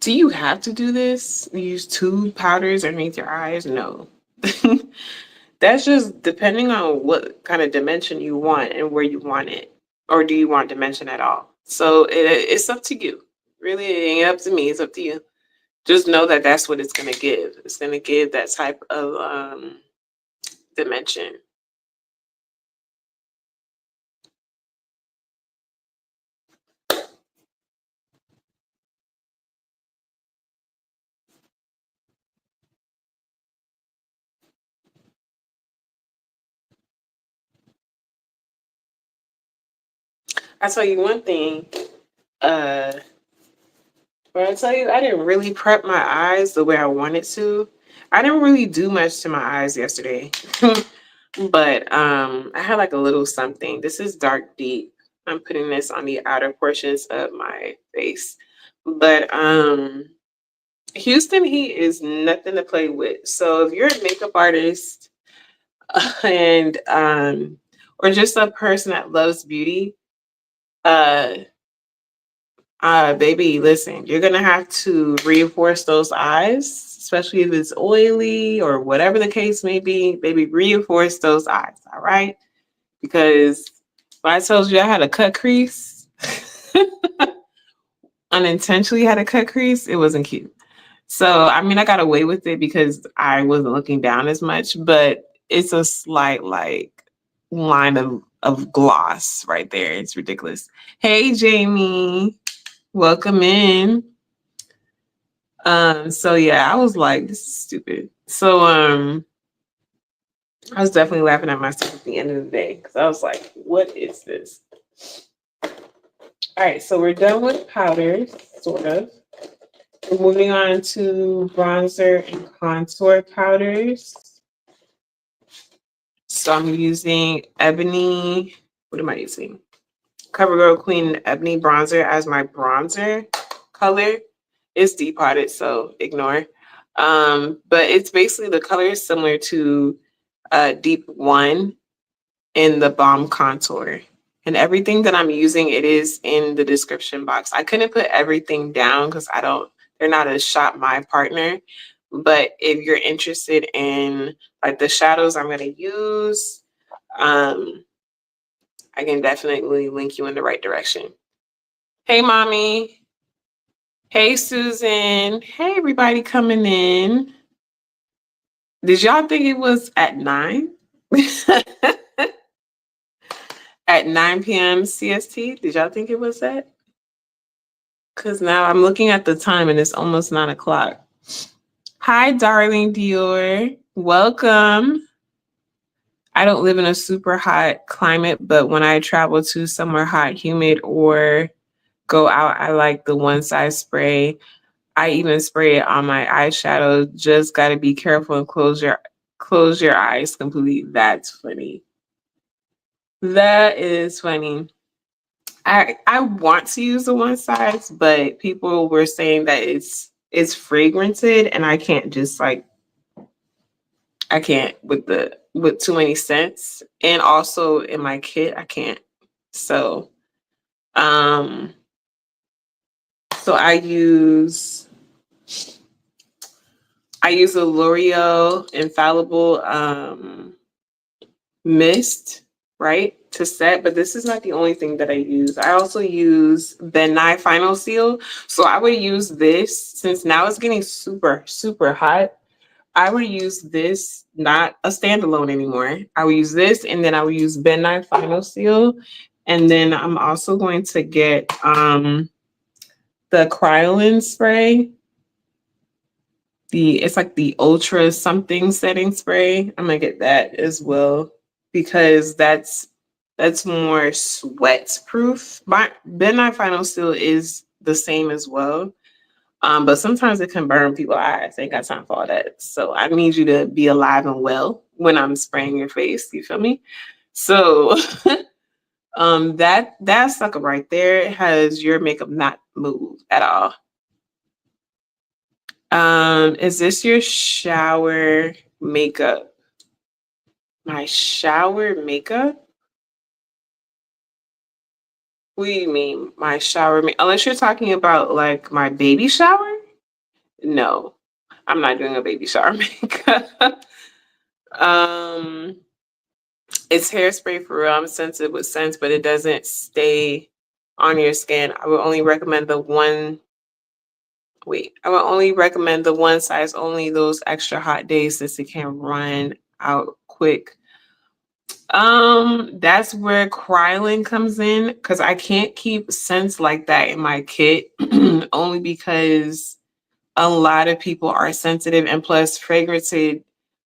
Do you have to do this? Use two powders underneath your eyes? No. That's just depending on what kind of dimension you want and where you want it. Or do you want dimension at all? So it's up to you. Really, it ain't up to me. It's up to you. Just know that that's what it's going to give. It's going to give that type of dimension. I tell you one thing. But I tell you, I didn't really prep my eyes the way I wanted to. I didn't really do much to my eyes yesterday. But I had like a little something. This is dark deep. I'm putting this on the outer portions of my face. But Houston heat is nothing to play with. So if you're a makeup artist and or just a person that loves beauty, uh baby, listen, you're gonna have to reinforce those eyes, especially if it's oily or whatever the case may be. Baby, reinforce those eyes, all right? Because when I told you I had a cut crease, unintentionally had a cut crease, it wasn't cute. So I mean, I got away with it because I wasn't looking down as much, but it's a slight like line of gloss right there. It's ridiculous. Hey, Jamie. Welcome in. So yeah, I was like, this is stupid. So I was definitely laughing at myself at the end of the day because I was like, what is this? All right, so we're done with powders, sort of. We're moving on to bronzer and contour powders. So I'm using Ebony. What am I using? CoverGirl Queen Ebony bronzer as my bronzer color. It's depotted, so ignore. But it's basically the color is similar to Deep One in the Balm Contour. And everything that I'm using, it is in the description box. I couldn't put everything down because they're not a Shop My partner. But if you're interested in like the shadows I'm gonna use, I can definitely link you in the right direction. Hey, mommy. Hey, Susan. Hey, everybody coming in. Did y'all think it was at 9? At 9 p.m. CST? Did y'all think it was that? Because now I'm looking at the time and it's almost 9 o'clock. Hi, darling Dior. Welcome. I don't live in a super hot climate, but when I travel to somewhere hot, humid, or go out, I like the one size spray. I even spray it on my eyeshadow. Just got to be careful and close your eyes completely. That's funny. That is funny. I want to use the one size, but people were saying that it's fragranted, and I can't just like I can't with too many scents, and also in my kit I can't. So um so I use a L'Oreal Infallible mist, right, to set, but this is not the only thing that I use. I also use Ben Nye Final Seal. So I would use this since now it's getting super, super hot. I would use this, not a standalone anymore. I would use this and then I would use Ben Nye Final Seal. And then I'm also going to get the Kryolan spray. It's like the ultra something setting spray. I'm gonna get that as well because that's more sweat proof. My Midnight Final Seal is the same as well. But sometimes it can burn people's eyes. Ain't got time for all that. So I need you to be alive and well when I'm spraying your face. You feel me? So that sucker right there has your makeup not moved at all. Is this your shower makeup? My shower makeup? What do you mean, my shower makeup? Unless you're talking about like my baby shower? No, I'm not doing a baby shower makeup. um, it's hairspray for real. I'm sensitive with scents, but it doesn't stay on your skin. I would only recommend the one. Wait, I would only recommend the one size only those extra hot days since it can run out quick. That's where Krylon comes in because I can't keep scents like that in my kit only because a lot of people are sensitive and plus fragranted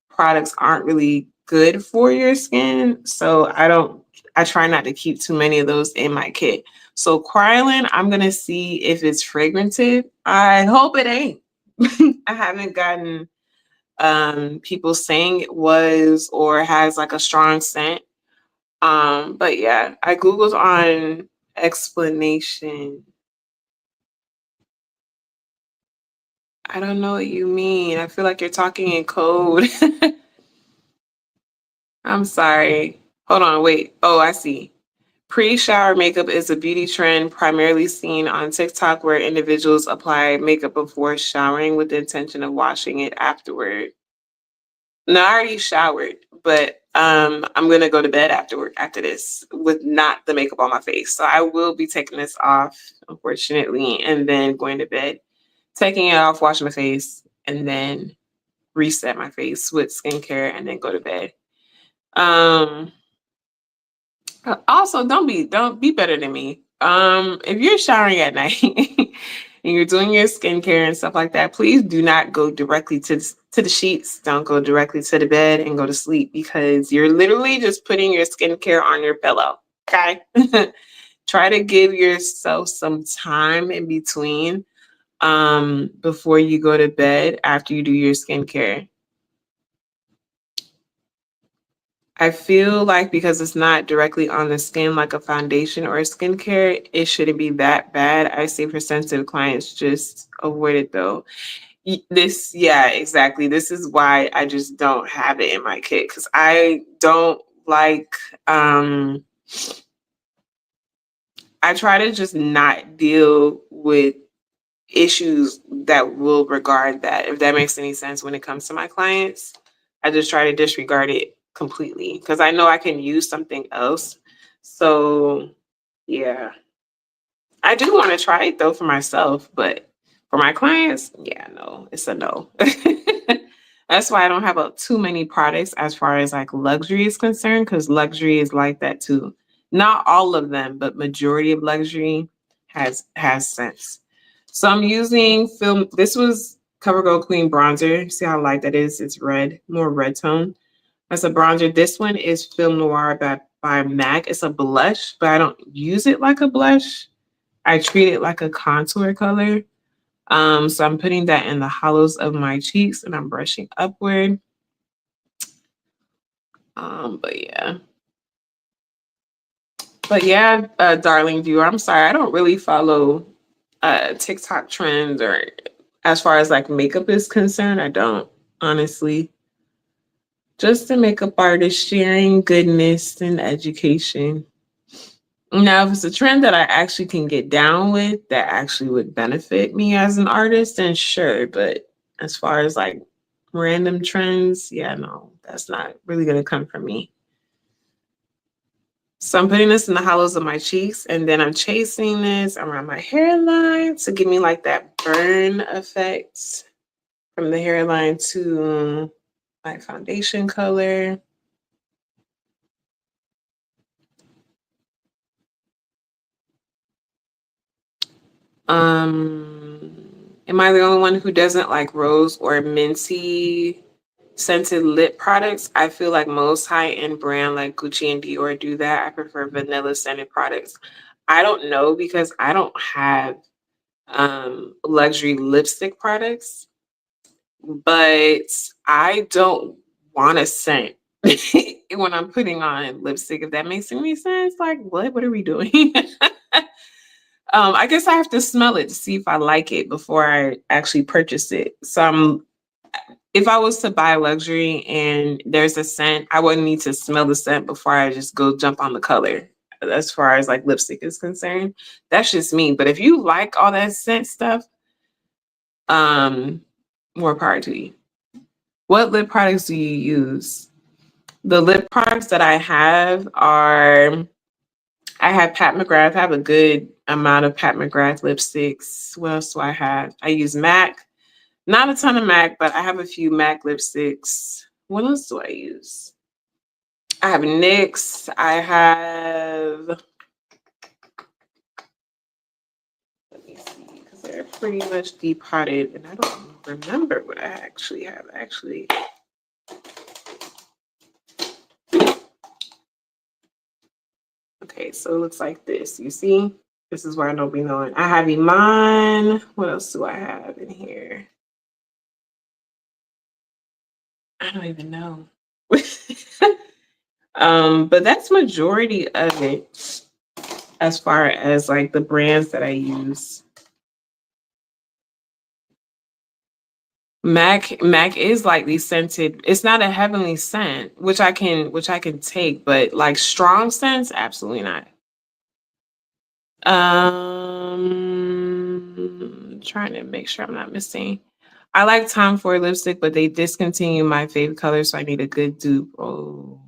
products aren't really good for your skin. So I try not to keep too many of those in my kit. So Krylon, I'm gonna see if it's fragranted. I hope it ain't. I haven't gotten people saying it was or has like a strong scent. But yeah, I Googled on explanation. I don't know what you mean. I feel like you're talking in code. I'm sorry. Hold on, wait. Oh, I see. Pre-shower makeup is a beauty trend primarily seen on TikTok where individuals apply makeup before showering with the intention of washing it afterward. No, I already showered, but I'm gonna go to bed after this with not the makeup on my face. So I will be taking this off, unfortunately, and then going to bed, taking it off, washing my face, and then reset my face with skincare and then go to bed. Um Also, don't be better than me. If you're showering at night and you're doing your skincare and stuff like that, please do not go directly to the sheets. Don't go directly to the bed and go to sleep because you're literally just putting your skincare on your pillow. Okay. Try to give yourself some time in between before you go to bed after you do your skincare. I feel like because it's not directly on the skin like a foundation or a skincare, it shouldn't be that bad. I say for sensitive clients, just avoid it though. Yeah, exactly. This is why I just don't have it in my kit because I don't like, I try to just not deal with issues that will regard that, if that makes any sense when it comes to my clients. I just try to disregard it completely because I know I can use something else. So, yeah. I do want to try it though for myself, but for my clients, yeah, no, it's a no. That's why I don't have too many products as far as like luxury is concerned, because luxury is like that too. Not all of them, but majority of luxury has sense. So I'm using film. This was CoverGirl Queen bronzer. See how light that is? It's red, more red tone. As a bronzer, this one is Film Noir by MAC. It's a blush, but I don't use it like a blush. I treat it like a contour color. So I'm putting that in the hollows of my cheeks and I'm brushing upward. But yeah. But yeah, darling viewer, I'm sorry. I don't really follow TikTok trends or as far as like makeup is concerned. I don't, honestly. Just a makeup artist sharing goodness and education. Now, if it's a trend that I actually can get down with that actually would benefit me as an artist, then sure. But as far as like random trends, yeah, no, that's not really going to come from me. So I'm putting this in the hollows of my cheeks and then I'm chasing this around my hairline to give me like that burn effect from the hairline to my foundation color. Am I the only one who doesn't like rose or minty scented lip products? I feel like most high-end brand like Gucci and Dior do that. I prefer vanilla scented products. I don't know because I don't have luxury lipstick products, but I don't want a scent when I'm putting on lipstick, if that makes any sense. Like, what are we doing? I guess I have to smell it to see if I like it before I actually purchase it. If I was to buy luxury and there's a scent, I wouldn't need to smell the scent before I just go jump on the color. As far as like lipstick is concerned, that's just me. But if you like all that scent stuff, um, more power to you. What lip products do you use? The lip products that I have are I have Pat McGrath. I have a good amount of Pat McGrath lipsticks. What else do I have? I use MAC. Not a ton of MAC, but I have a few MAC lipsticks. What else do I use? I have NYX. I have, let me see, because they're pretty much depotted, and I don't remember what I actually have. Actually, okay, so it looks like this. You see? This is where I don't be knowing. I have Iman. What else do I have in here? I don't even know. But that's majority of it as far as like the brands that I use. Mac is lightly scented. It's not a heavenly scent, which I can take, but like strong scents, absolutely not. Trying to make sure I'm not missing. I like Tom Ford lipstick, but they discontinued my favorite color, so I need a good dupe. Oh.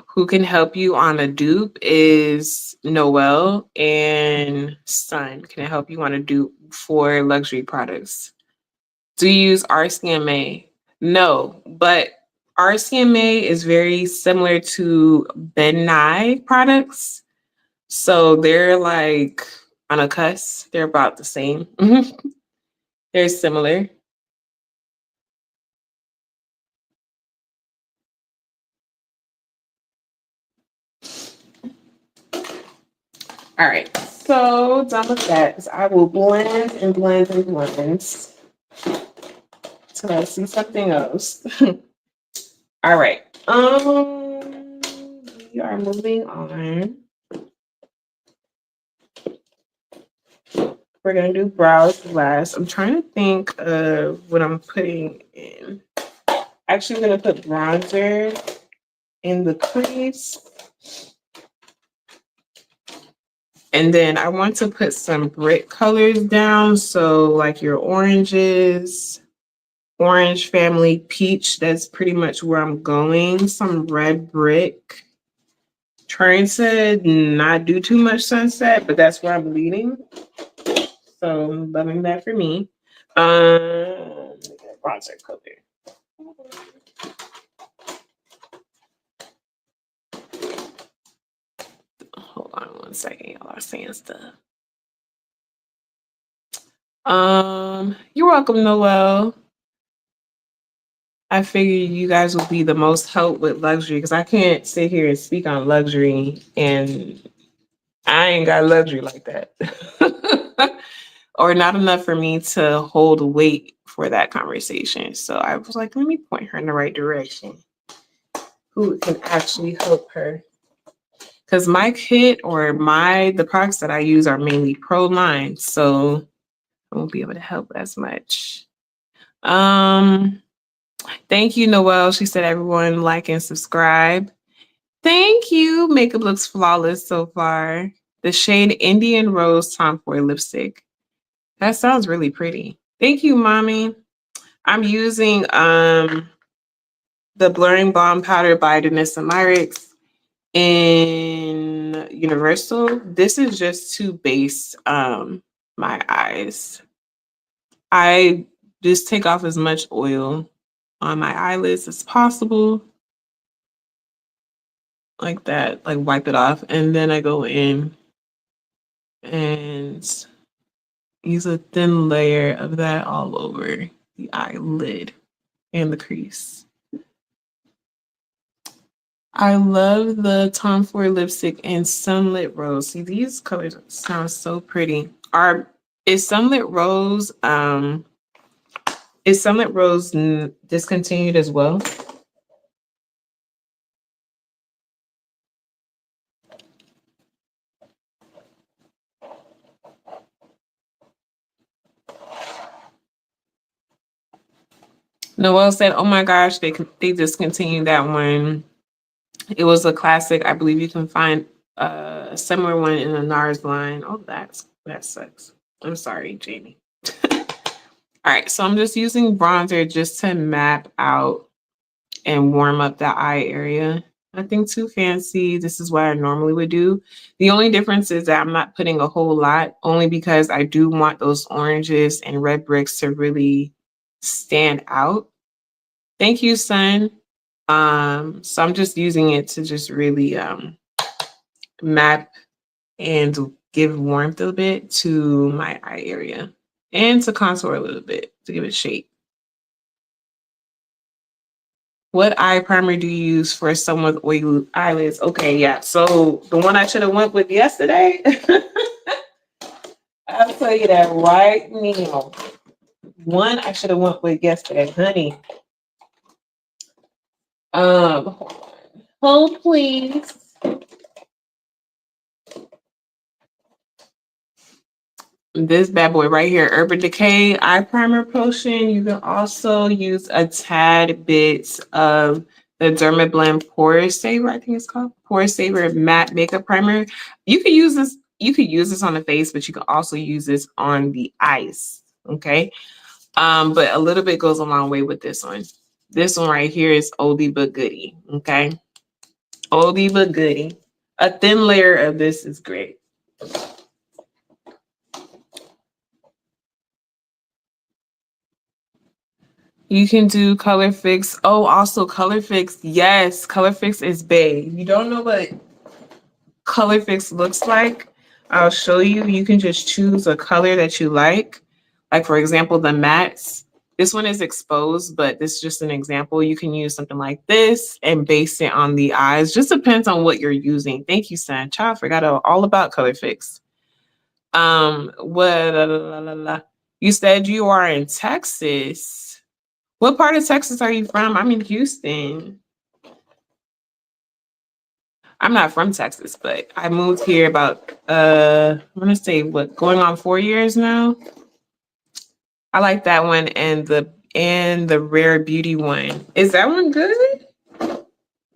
Who can help you on a dupe is Noel and Sun can help you on a dupe for luxury products. Do you use RCMA? No, but RCMA is very similar to Ben Nye products. So they're like on a cusp. They're about the same. They're similar. All right. So done with that. I will blend and blend and blend till I see something else. All right. We are moving on. We're gonna do brows last. I'm trying to think of what I'm putting in. Actually, I'm gonna put bronzer in the crease. And then I want to put some brick colors down. So like your oranges, orange family, peach, that's pretty much where I'm going. Some red brick. Trying to not do too much sunset, but that's where I'm leading. So I'm loving that for me. Bronzer color. Hold on one second, y'all are saying stuff. You're welcome, Noel. I figured you guys would be the most help with luxury because I can't sit here and speak on luxury and I ain't got luxury like that. Or not enough for me to hold weight for that conversation. So I was like, let me point her in the right direction. Who can actually help her? Because my kit or the products that I use are mainly pro line, so I won't be able to help as much. Um, Thank you, Noelle. She said everyone like and subscribe. Thank you. Makeup looks flawless so far. The shade Indian Rose Tomboy lipstick. That sounds really pretty. Thank you, mommy. I'm using the Blurring Balm Powder by Danessa Myricks in Universal. This is just to base my eyes. I just take off as much oil on my eyelids as possible. Like that, like wipe it off. And then I go in and use a thin layer of that all over the eyelid and the crease. I love the Tom Ford lipstick and Sunlit Rose. See, these colors sound so pretty. Is Sunlit Rose discontinued as well? Noelle said, "Oh my gosh, they discontinued that one. It was a classic. I believe you can find a similar one in the NARS line." Oh, that sucks. I'm sorry, Jamie. All right, so I'm just using bronzer just to map out and warm up the eye area. Nothing too fancy. This is what I normally would do. The only difference is that I'm not putting a whole lot, only because I do want those oranges and red bricks to really stand out. Thank you, son. So I'm just using it to just really map and give warmth a bit to my eye area and to contour a little bit to give it shape. What eye primer do you use for someone with oily eyelids? Okay, yeah. So the one I should have went with yesterday, I'll tell you that right now. One I should have went with yesterday, honey. Hold please. This bad boy right here, Urban Decay Eye Primer Potion. You can also use a tad bit of the Dermablend Pore Saver, I think it's called. Pore Saver Matte Makeup Primer. You could use this on the face, but you can also use this on the eyes. Okay. But a little bit goes a long way with this one. This one right here is oldie but goodie. Okay. Oldie but goodie. A thin layer of this is great. You can do color fix. Oh, also color fix. Yes, color fix is big. If you don't know what color fix looks like, I'll show you. You can just choose a color that you like. Like for example, the mattes. This one is exposed, but this is just an example. You can use something like this and base it on the eyes. Just depends on what you're using. Thank you, San. Child, forgot all about color fix. You said you are in Texas. What part of Texas are you from? I'm in Houston. I'm not from Texas, but I moved here about I'm gonna say what, going on 4 years now. I like that one and the Rare Beauty one. Is that one good?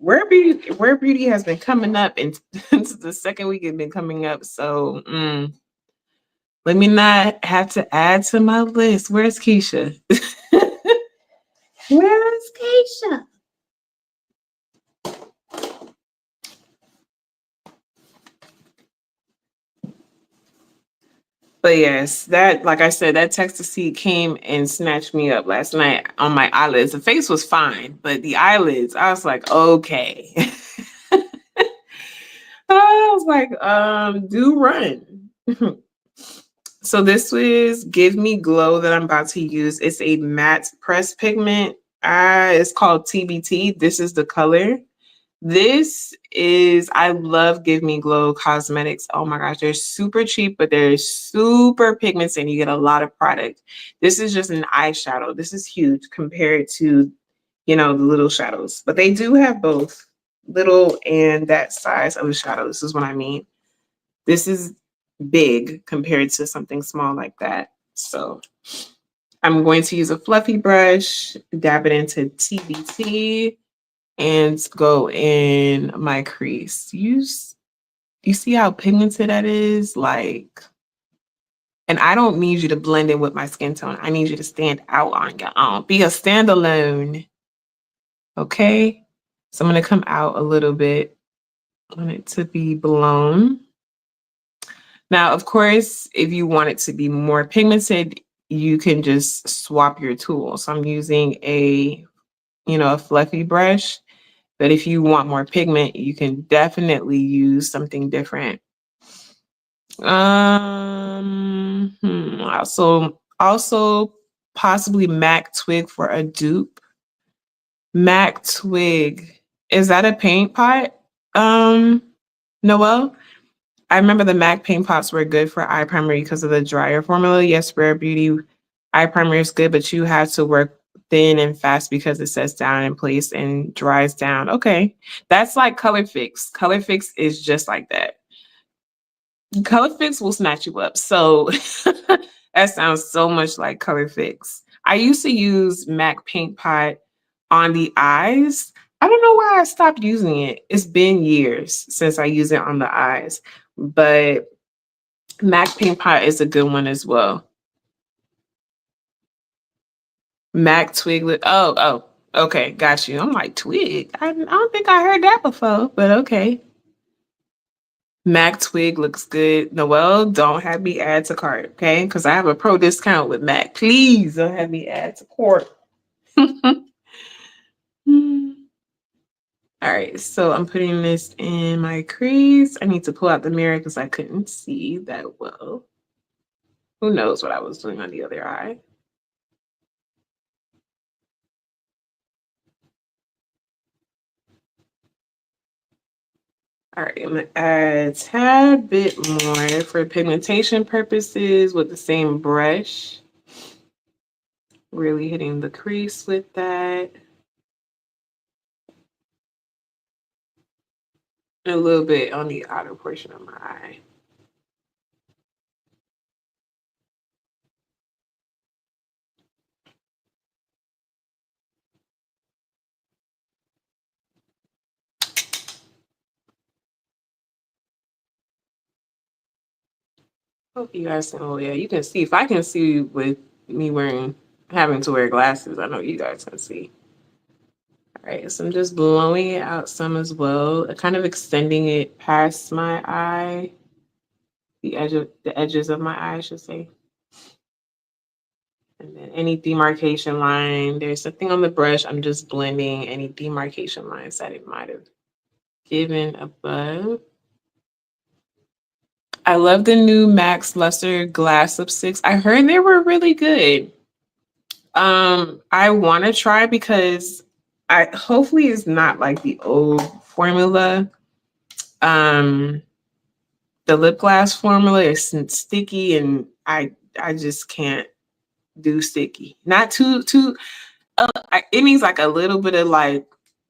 Rare Beauty has been coming up and since the second week it's been coming up. So let me not have to add to my list. Where's Keisha? Where's Keisha? But yes, that, like I said, that Texas heat came and snatched me up last night on my eyelids. The face was fine, but the eyelids, I was like, okay. I was like, do run. So this was Give Me Glow that I'm about to use. It's a matte press pigment. It's called TBT. This is the color. This is, I love Give Me Glow cosmetics. Oh my gosh, they're super cheap, but they're super pigmented and you get a lot of product. This is just an eyeshadow. This is huge compared to, you know, the little shadows, but they do have both little and that size of a shadow. This is what I mean. This is big compared to something small like that. So I'm going to use a fluffy brush, dab it into TBT, and go in my crease. You see how pigmented that is? Like, and I don't need you to blend in with my skin tone. I need you to stand out on your own. Be a standalone. Okay? So I'm gonna come out a little bit. I want it to be blown. Now, of course, if you want it to be more pigmented, you can just swap your tool. So I'm using a, you know, a fluffy brush. But if you want more pigment, you can definitely use something different. Also possibly MAC Twig for a dupe. MAC Twig, is that a paint pot? Noelle? I remember the MAC paint pots were good for eye primer because of the drier formula. Yes, Rare Beauty eye primer is good, but you have to work thin and fast because it sets down in place and dries down. Okay, that's like Color Fix. Color Fix is just like that. Color Fix will snatch you up. So that sounds so much like Color Fix. I used to use MAC Paint Pot on the eyes. I don't know why I stopped using it. It's been years since I use it on the eyes, but MAC Paint Pot is a good one as well. Mac Twig. Okay, got you. I'm like, Twig. I don't think I heard that before, but okay. Mac Twig looks good. Noelle, don't have me add to cart, okay? Because I have a pro discount with Mac. Please don't have me add to cart. All right, so I'm putting this in my crease. I need to pull out the mirror because I couldn't see that well. Who knows what I was doing on the other eye? All right, I'm gonna add a tad bit more for pigmentation purposes with the same brush. Really hitting the crease with that. And a little bit on the outer portion of my eye. Hope you guys can, oh yeah, you can see. If I can see with me having to wear glasses, I know you guys can see. All right, so I'm just blowing it out some as well, kind of extending it past my eye, the edges of my eye, I should say. And then any demarcation line, there's something on the brush. I'm just blending any demarcation lines that it might have given above. I love the new Max Luster glass lipsticks. I heard they were really good. I want to try because I hopefully it's not like the old formula. Um, the lip gloss formula is sticky, and I just can't do sticky. Not too. It needs like a little bit of like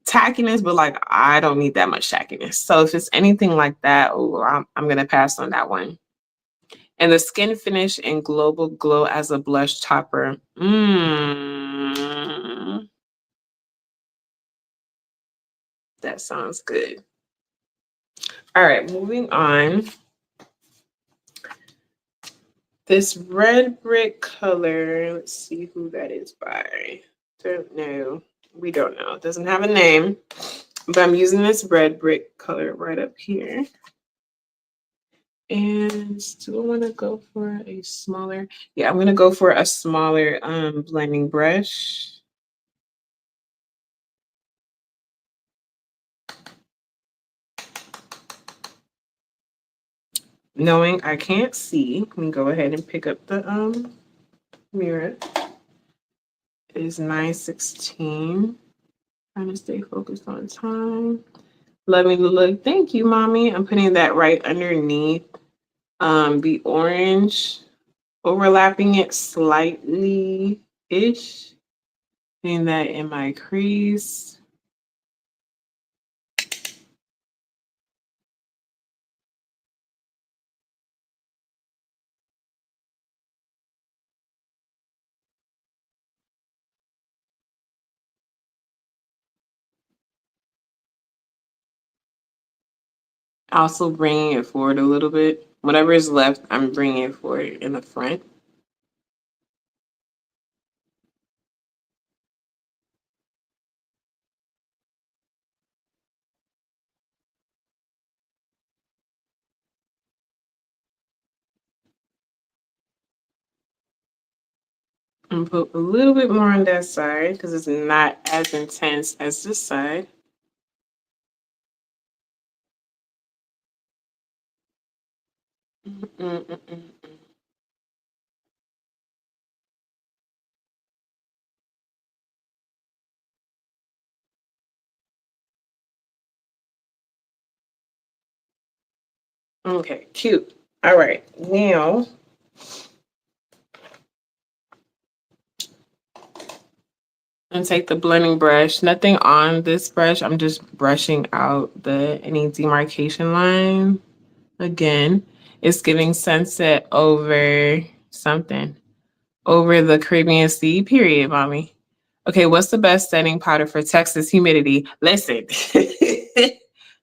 tackiness, but like I don't need that much tackiness. So if it's anything like that, oh, I'm gonna pass on that one. And the Skin Finish and Global Glow as a blush topper. That sounds good. All right, moving on. This red brick color, let's see who that is by. Don't know. We don't know. It doesn't have a name, but I'm using this red brick color right up here. And do I want to go for a smaller? Yeah, I'm going to go for a smaller blending brush. knowing I can't see, let me go ahead and pick up the mirror. It is 9:16. Trying to stay focused on time. Loving the look. Thank you, mommy. I'm putting that right underneath the orange, overlapping it slightly ish. Putting that in my crease. Also bringing it forward a little bit. Whatever is left, I'm bringing it forward in the front. And put a little bit more on that side because it's not as intense as this side. Mm-mm-mm-mm. Okay, cute. All right, now and take the blending brush. Nothing on this brush. I'm just brushing out any demarcation line. Again, it's giving sunset over something. Over the Caribbean Sea, period, mommy. Okay, what's the best setting powder for Texas humidity? Listen,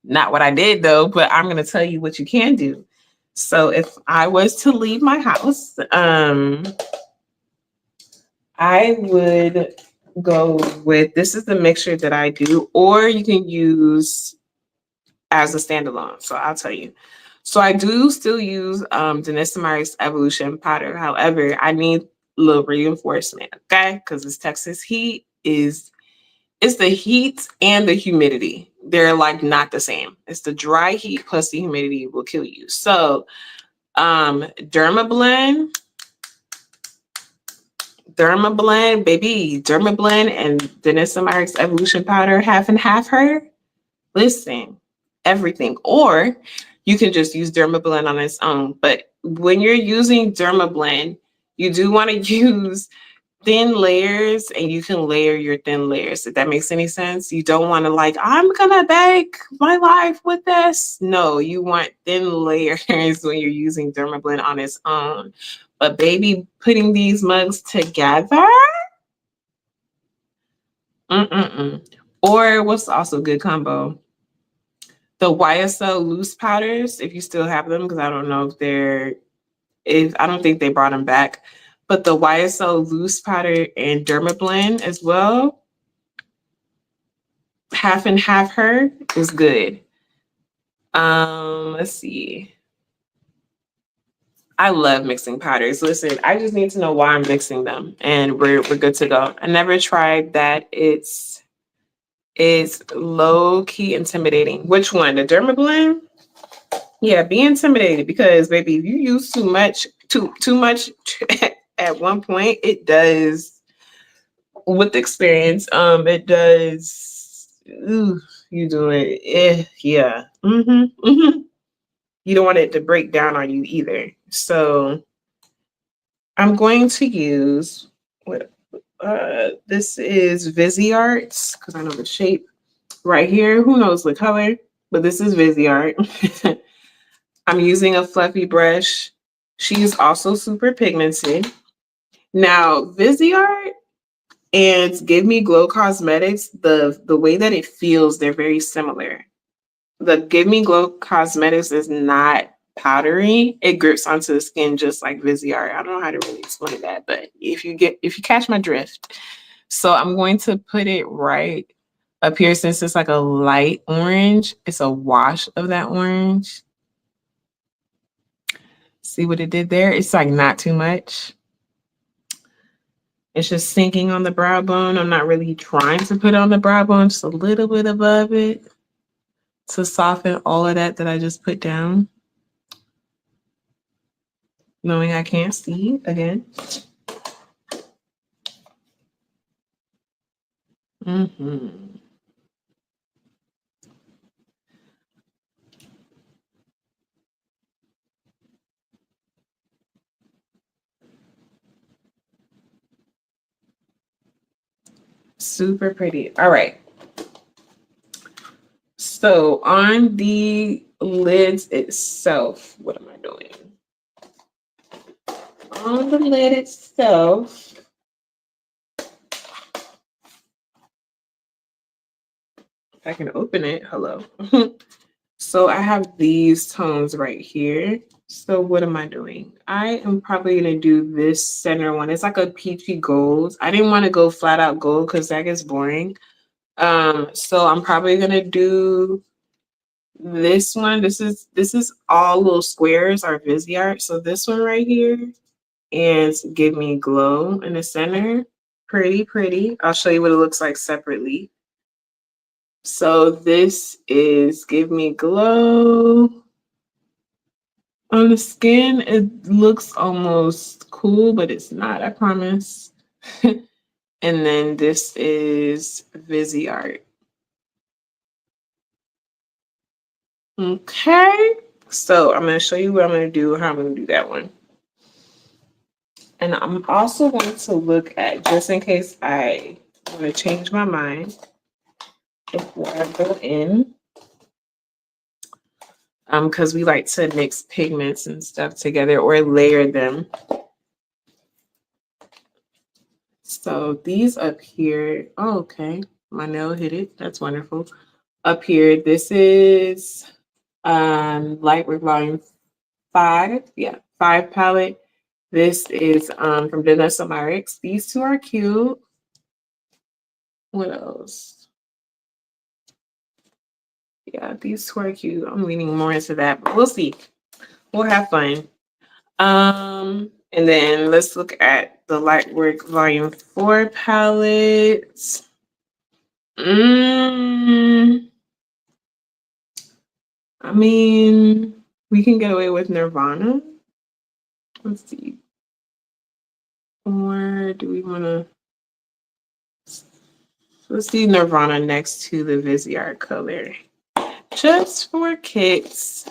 not what I did though, but I'm gonna tell you what you can do. So if I was to leave my house, I would go with this is the mixture that I do, or you can use as a standalone. So I'll tell you. So I do still use Denise Myers Evolution powder. However, I need a little reinforcement, okay? Because this Texas heat is it's the heat and the humidity. They're like not the same. It's the dry heat plus the humidity will kill you. So Dermablend, baby, Dermablend and Denise Myers Evolution powder, half and half her. Listen, everything. Or you can just use Dermablend on its own. But when you're using Dermablend, you do want to use thin layers and you can layer your thin layers. If that makes any sense. You don't want to like, I'm gonna bake my life with this. No, you want thin layers when you're using Dermablend on its own. But baby, putting these mugs together, mm-mm-mm. Or what's also a good combo? The YSL loose powders, if you still have them, because I don't know if I don't think they brought them back, but the YSL loose powder and Dermablend as well, half and half her is good. Let's see. I love mixing powders. Listen, I just need to know why I'm mixing them, and we're good to go. I never tried that. It's low key intimidating. Which one? The Dermablend? Yeah, be intimidated because baby, if you use too much at one point, it does with experience. It does. Ooh, you do it. Yeah. You don't want it to break down on you either. So I'm going to use what this is Viziarts because I know the shape right here. Who knows the color? But this is Viziart. I'm using a fluffy brush. She's also super pigmented. Now, Viziart and Give Me Glow Cosmetics, the way that it feels, they're very similar. The Give Me Glow Cosmetics is not powdery. It grips onto the skin just like Viziart. I don't know how to really explain that, but if you catch my drift. So I'm going to put it right up here since it's like a light orange. It's a wash of that orange. See what it did there? It's like not too much. It's just sinking on the brow bone. I'm not really trying to put on the brow bone, just a little bit above it to soften all of that I just put down. knowing I can't see again. Mm-hmm. Super pretty. All right. So on the lids itself, what am I doing? On the lid itself, if I can open it, hello. So I have these tones right here. So what am I doing? I am probably gonna do this center one. It's like a peachy gold. I didn't want to go flat out gold because that gets boring. So I'm probably gonna do this one. This is all little squares are Viseart. So this one right here and give me glow in the center. Pretty, pretty. I'll show you what it looks like separately. So this is give me glow. On the skin, it looks almost cool, but it's not, I promise. And then this is Viseart. Okay. So I'm going to show you what I'm going to do, how I'm going to do that one. And I'm also going to look at, just in case I want to change my mind before I go in, because we like to mix pigments and stuff together or layer them. So these up here, oh, okay, my nail hit it. That's wonderful. Up here, this is Lightwork Volume 5. Yeah, 5 palette. This is from Vanessa Myricks. These two are cute. What else? Yeah, these two are cute. I'm leaning more into that, but we'll see. We'll have fun. And then let's look at the Lightwork Volume 4 palette. I mean, we can get away with Nirvana. Let's see. Or do we want to? Let's do Nirvana next to the Viseart color. Just for kicks.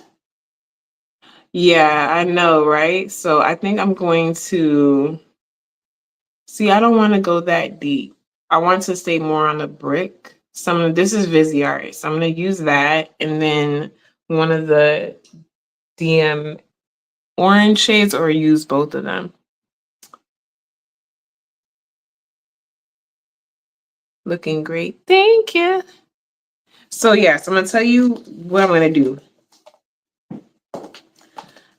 Yeah, I know, right? So I think I'm going to see, I don't want to go that deep. I want to stay more on the brick. This is Viseart. So I'm gonna use that and then one of the DM orange shades or use both of them. Looking great. Thank you. So yes, I'm gonna tell you what I'm gonna do.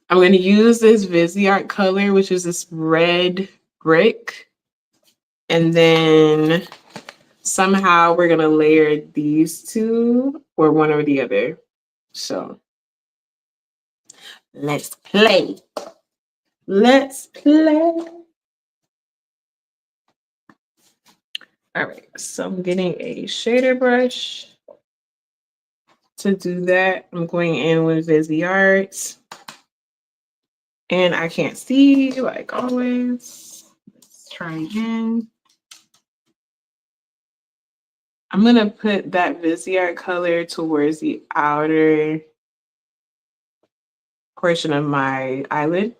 I'm gonna use this Viseart color, which is this red brick, and then somehow we're gonna layer these two or one or the other. So let's play. Let's play. All right, so I'm getting a shader brush. To do that, I'm going in with Viseart. And I can't see, like always. Let's try again. I'm going to put that Viseart color towards the outer portion of my eyelid.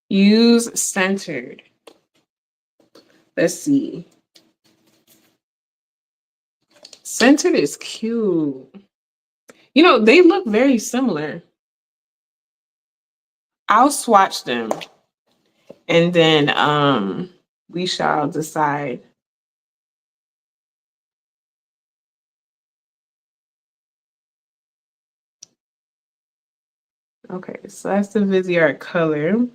Use centered. Let's see. Centered is cute. You know, they look very similar. I'll swatch them and then we shall decide. Okay, so that's the Viseart color.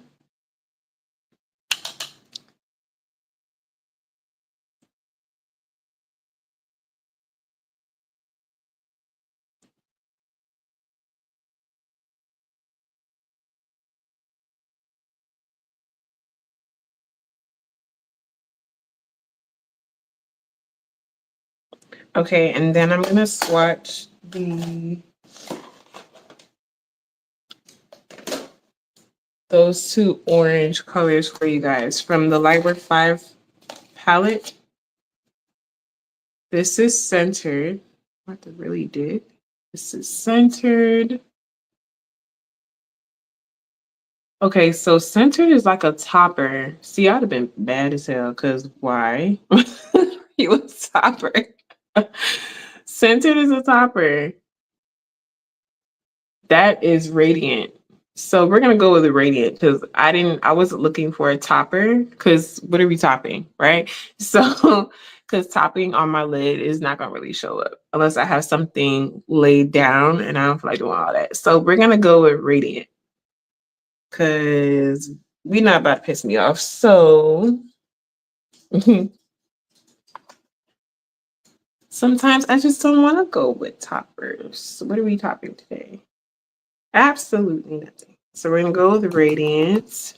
Okay, and then I'm gonna swatch those two orange colors for you guys from the Lightwork 5 palette. This is centered. What I really did. This is centered. Okay, so centered is like a topper. See, I'd have been bad as hell because why? You a topper. Centered is a topper. That is radiant. So we're gonna go with the radiant because I wasn't looking for a topper because what are we topping, right? So because topping on my lid is not gonna really show up unless I have something laid down and I don't feel like doing all that. So we're gonna go with radiant because we're not about to piss me off. So sometimes I just don't want to go with toppers. What are we topping today? Absolutely nothing. So we're gonna go with radiance.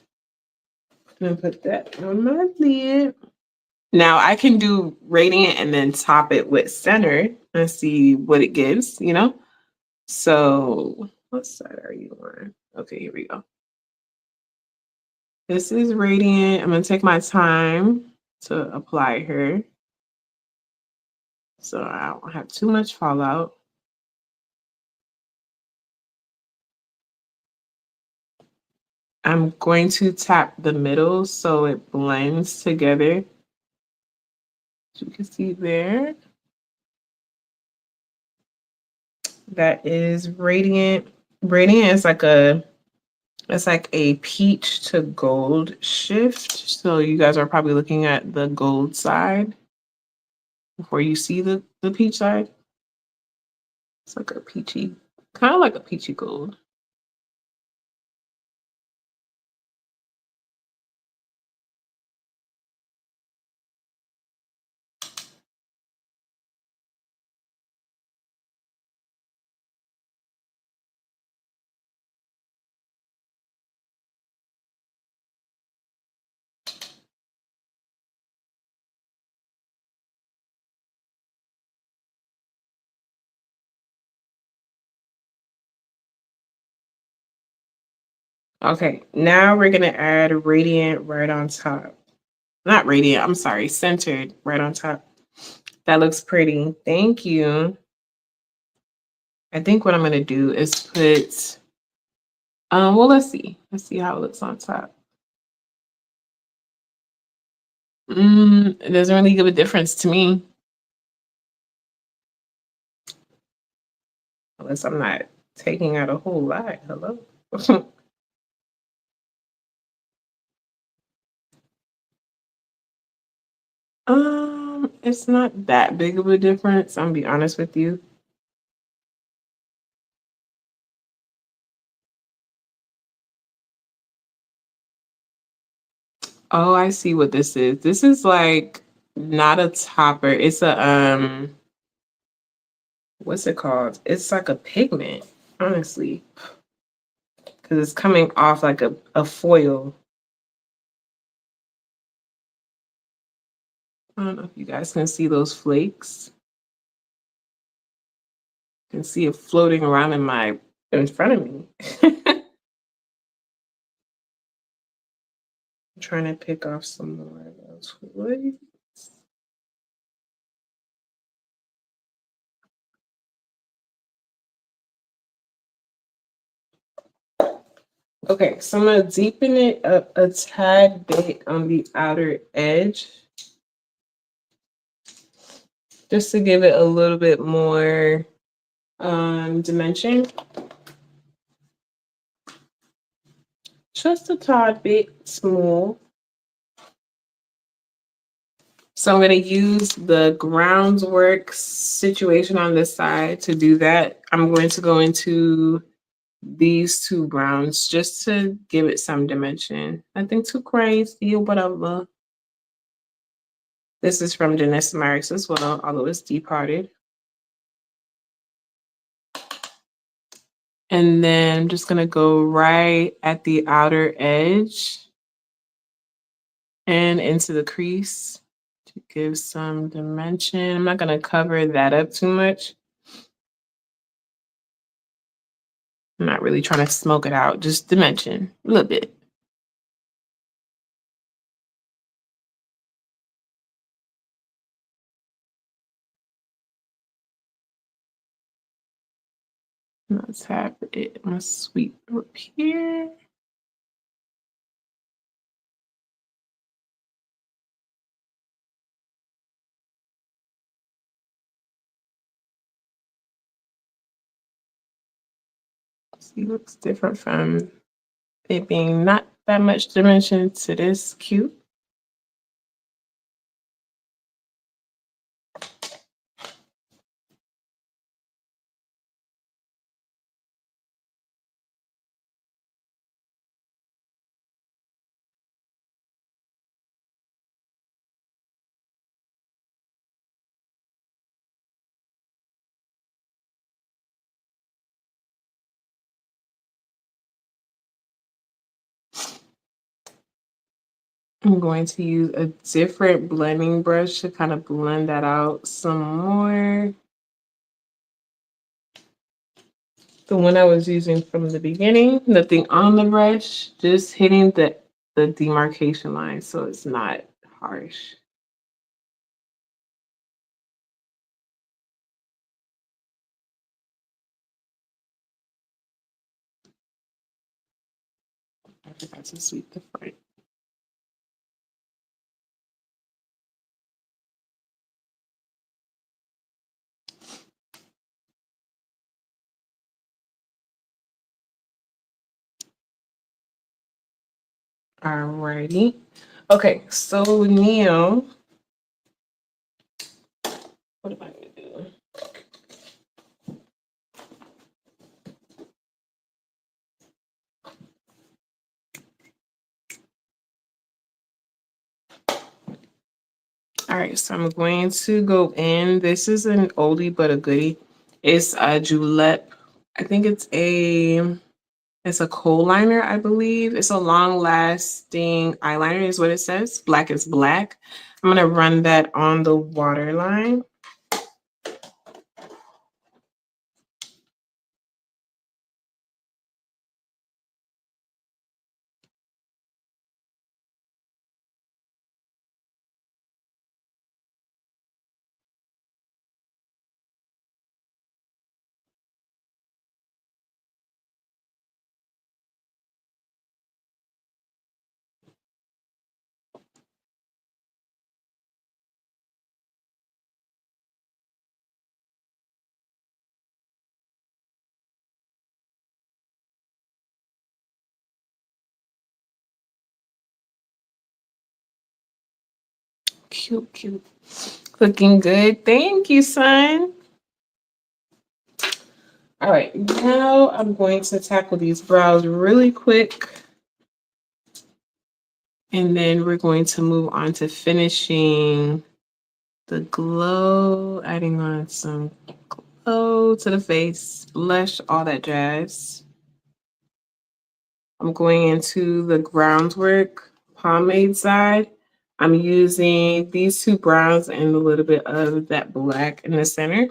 I'm gonna put that on my lid. Now I can do radiant and then top it with center and see what it gives, you know? So what side are you on? Okay, here we go. This is radiant. I'm gonna take my time to apply her so I don't have too much fallout. I'm going to tap the middle so it blends together. As you can see there. That is radiant. Radiant is like it's like a peach to gold shift. So you guys are probably looking at the gold side before you see the peach side. It's like a peachy, kind of like a peachy gold. Okay, now we're gonna add radiant right on top. Not radiant, I'm sorry, centered right on top. That looks pretty. Thank you. I think what I'm gonna do is put, well, let's see. Let's see how it looks on top. It doesn't really give a difference to me. Unless I'm not taking out a whole lot. Hello? It's not that big of a difference, I'm gonna be honest with you. Oh, I see what this is. This is like not a topper. It's a what's it called? It's like a pigment, honestly. Because it's coming off like a foil. I don't know if you guys can see those flakes. You can see it floating around in front of me. I'm trying to pick off some more of those flakes. Okay, so I'm gonna deepen it up a tad bit on the outer edge, just to give it a little bit more dimension. Just a tad bit small. So I'm gonna use the groundwork situation on this side to do that. I'm going to go into these two browns just to give it some dimension. Nothing too crazy or whatever. This is from Dennis Marks as well, although it's departed. And then I'm just gonna go right at the outer edge and into the crease, to give some dimension. I'm not going to cover that up too much. I'm not really trying to smoke it out, just dimension a little bit. Let's have it. I'm gonna sweep up here. See, looks different from it being not that much dimension to this cute. I'm going to use a different blending brush to kind of blend that out some more. The one I was using from the beginning, nothing on the brush, just hitting the demarcation line so it's not harsh. I forgot to sweep the front. Alrighty. Okay, so Neil, what am I gonna do? All right, so I'm going to go in. This is an oldie but a goodie. It's a julep. I think it's a kohl liner, I believe. It's a long-lasting eyeliner, is what it says. Black is black. I'm gonna run that on the waterline. Cute, cute. Looking good. Thank you, son. All right, now I'm going to tackle these brows really quick. And then we're going to move on to finishing the glow, adding on some glow to the face, blush, all that jazz. I'm going into the groundwork pomade side. I'm using these two browns and a little bit of that black in the center.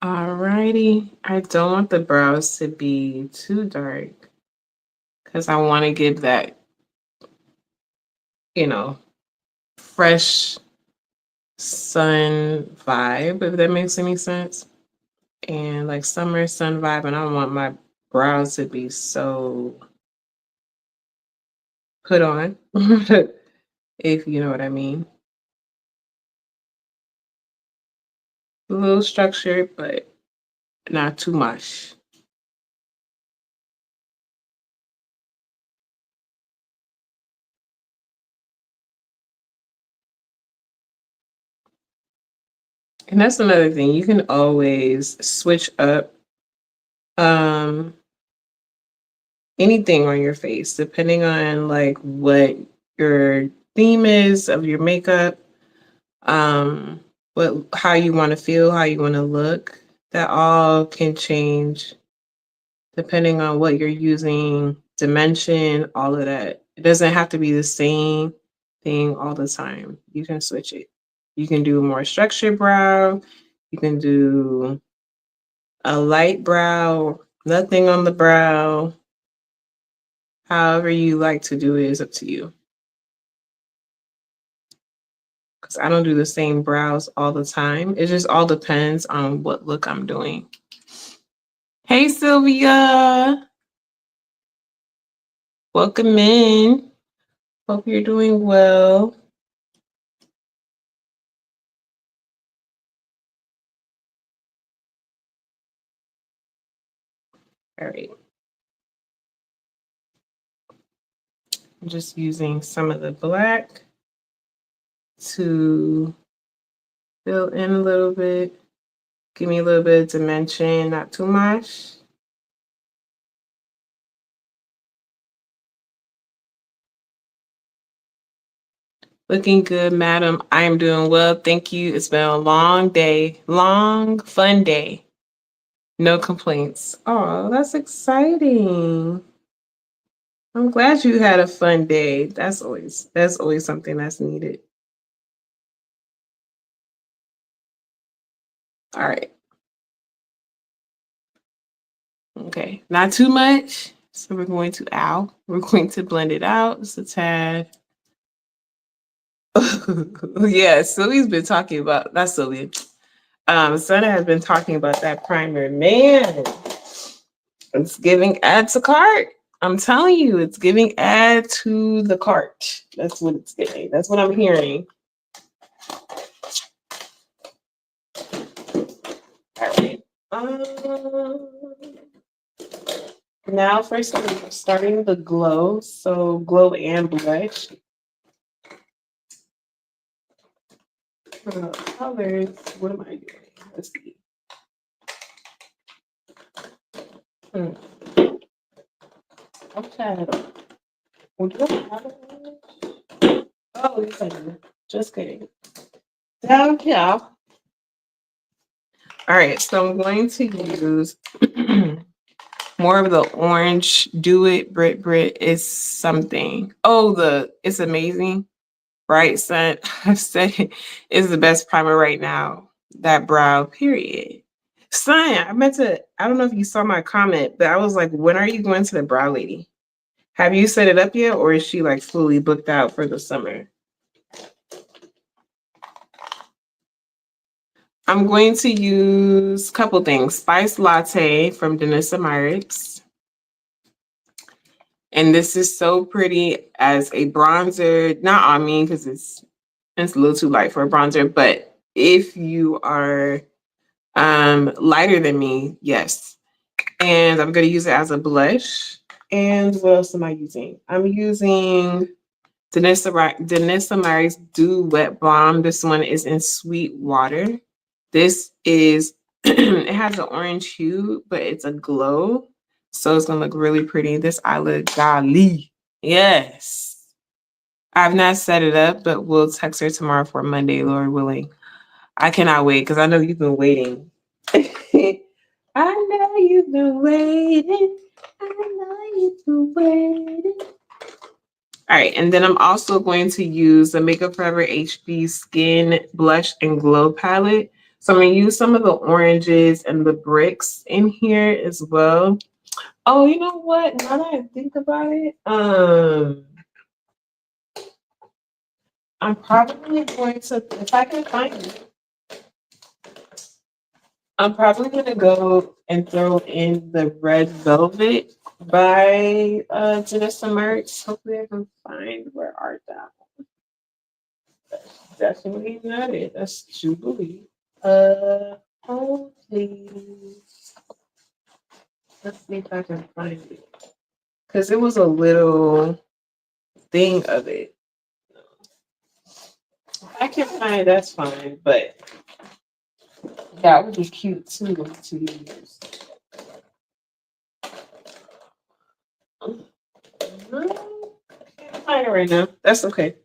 Alrighty, I don't want the brows to be too dark because I want to give that, you know, fresh sun vibe, if that makes any sense. And like summer sun vibe, and I don't want my brows to be so put on, if you know what I mean. A little structured, but not too much. And that's another thing. You can always switch up um anything on your face depending on like what your theme is of your makeup, what how you want to feel, how you want to look. That all can change depending on what you're using, dimension, all of that. It doesn't have to be the same thing all the time. You can switch it. You can do a more structured brow. You can do a light brow, nothing on the brow. However you like to do it is up to you. Because I don't do the same brows all the time. It just all depends on what look I'm doing. Hey, Sylvia. Welcome in. Hope you're doing well. All right. I'm just using some of the black to fill in a little bit. Give me a little bit of dimension, not too much. Looking good, madam. I am doing well. Thank you. It's been a long day, long, fun day. No complaints. Oh, that's exciting. I'm glad you had a fun day. That's always something that's needed. All right. Okay. Not too much. So we're going to blend it out just a tad. Yeah, Sylvie's been talking about that's Sylvia. Sana has been talking about that primer. Man, it's giving add to cart. I'm telling you, it's giving add to the cart. That's what it's giving. That's what I'm hearing. All right. Now first I'm starting the glow. So glow and blush. Colors. What am I doing? Let's see. Okay. Would you have it? Oh, yes, I do. Just kidding. Down here. All right, so I'm going to use more of the orange Do It Brit is something. Oh, it's amazing. Right, son. I've said it is the best primer right now. That brow, period. Son, I don't know if you saw my comment, but I was like, when are you going to the brow lady? Have you set it up yet, or is she like fully booked out for the summer? I'm going to use a couple things. Spice Latte from Danessa Myricks. And this is so pretty as a bronzer. Not on me because it's a little too light for a bronzer, but if you are lighter than me, yes. And I'm going to use it as a blush. And what else am I using? I'm using Danessa Myricks Dew Wet Balm. This one is in Sweet Water. This is, it has an orange hue, but it's a glow. So it's going to look really pretty. This eye look golly. Yes. I've not set it up, but we'll text her tomorrow for Monday, Lord willing. I cannot wait because I know you've been waiting. I know you've been waiting. I know you've been waiting. All right, and then I'm also going to use the Makeup Forever HD Skin Blush and Glow Palette. So I'm going to use some of the oranges and the bricks in here as well. Oh, you know what? Now that I think about it, I'm probably going to, if I can find it, I'm probably gonna go and throw in the Red Velvet by Janessa Mertz. Hopefully I can find Where Art Thou. Definitely not it. That's Jubilee. Hold please. Let's see if I can find it. Because it was a little thing of it. I can find it, that's fine, but that would be cute too to use. No, I can't find it right now. That's okay.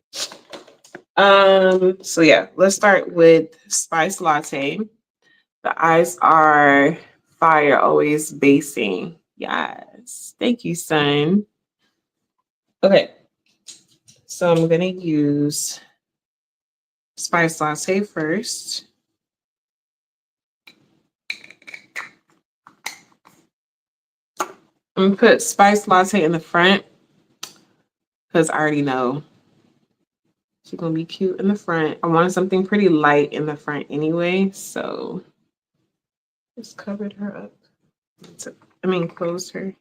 So yeah, let's start with Spice Latte. The eyes are fire, always basing. Yes. Thank you, son. Okay. So I'm gonna use Spice Latte first. I'm gonna put Spice Latte in the front because I already know she's gonna be cute in the front. I wanted something pretty light in the front anyway, so just covered her up. Closed her.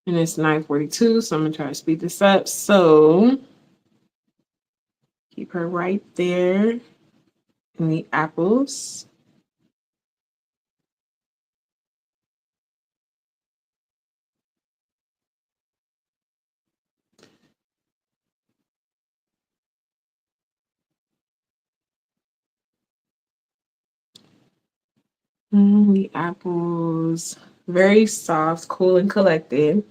And it's 9:42, so I'm gonna try to speed this up. So keep her right there in the apples. The apples, very soft, cool, and collected.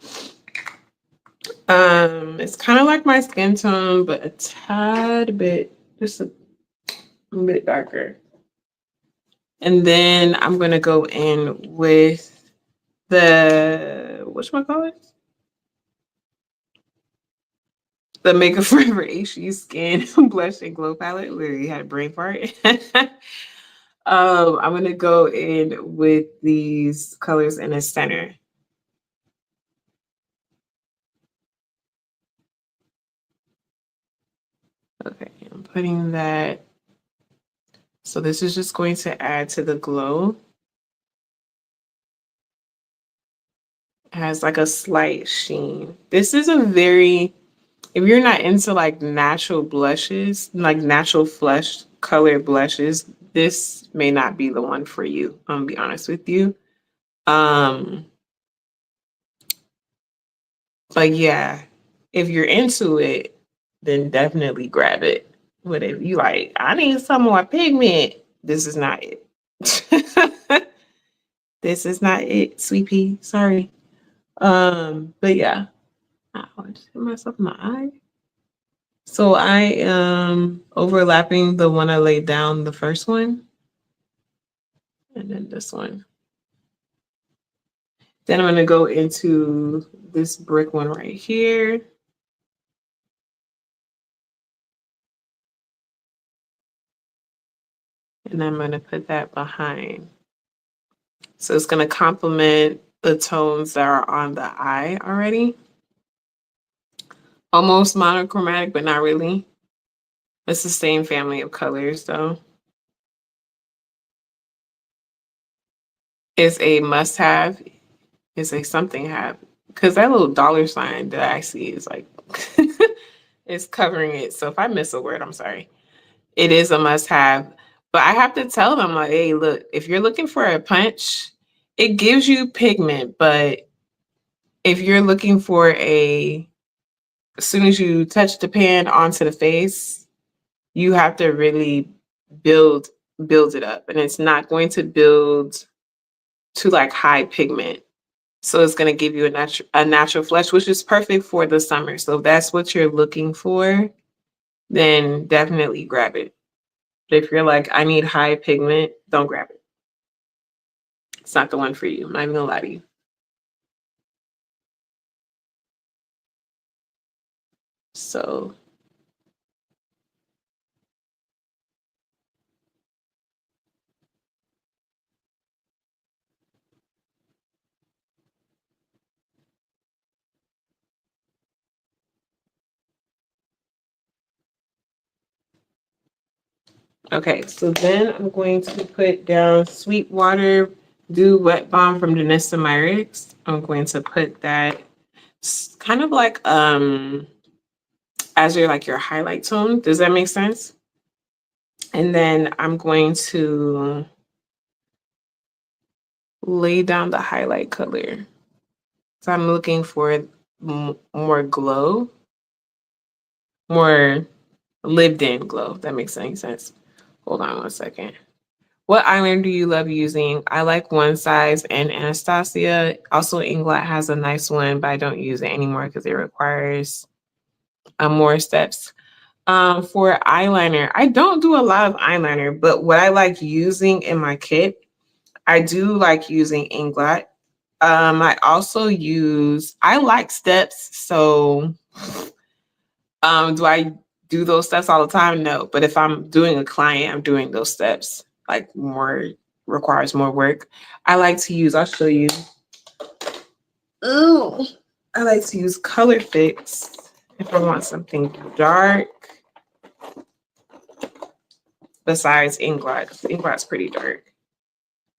It's kind of like my skin tone, but a tad bit, just a bit darker. And then I'm gonna go in with the whatchamacallit? The Makeup Forever HD Skin Blush and Glow Palette. Literally had a brain fart. I'm gonna go in with these colors in the center. Okay, I'm putting that. So this is just going to add to the glow. It has like a slight sheen. This is a very, if you're not into like natural blushes, like natural flesh color blushes, this may not be the one for you. I'm gonna be honest with you. Um, but yeah, if you're into it, then definitely grab it. But if you like, I need some more pigment, this is not it. This is not it, sweet pea. Sorry. But yeah. Ow, I just hit myself in my eye. So I am overlapping the one I laid down, the first one, and then this one. Then I'm gonna go into this brick one right here. And I'm gonna put that behind. So it's gonna complement the tones that are on the eye already. Almost monochromatic, but not really. It's the same family of colors though. It's a must have. It's a something have. Because that little dollar sign that I see is like, it's covering it. So if I miss a word, I'm sorry. It is a must have. But I have to tell them, like, hey, look, if you're looking for a punch, it gives you pigment. But if you're looking for as soon as you touch the pan onto the face, you have to really build build it up. And it's not going to build to like high pigment. So it's going to give you a natural flush, which is perfect for the summer. So if that's what you're looking for, then definitely grab it. But if you're like, I need high pigment, don't grab it. It's not the one for you. I'm not even gonna lie to you. So Okay, so then I'm going to put down Sweetwater Dew Wet Balm from Danessa Myricks. I'm going to put that kind of like as your like your highlight tone. Does that make sense? And then I'm going to lay down the highlight color. So I'm looking for more glow, more lived in glow. If that makes any sense. Hold on 1 second. What eyeliner do you love using? I like One Size and Anastasia. Also, Inglot has a nice one, but I don't use it anymore because it requires more steps. For eyeliner, I don't do a lot of eyeliner, but what I like using in my kit, I do like using Inglot. I also I like steps. So, do I do those steps all the time? No. But if I'm doing a client, I'm doing those steps, like more requires more work. I'll show you. Ooh. I like to use Color Fix if I want something dark. Besides Inglot, Inglot's pretty dark.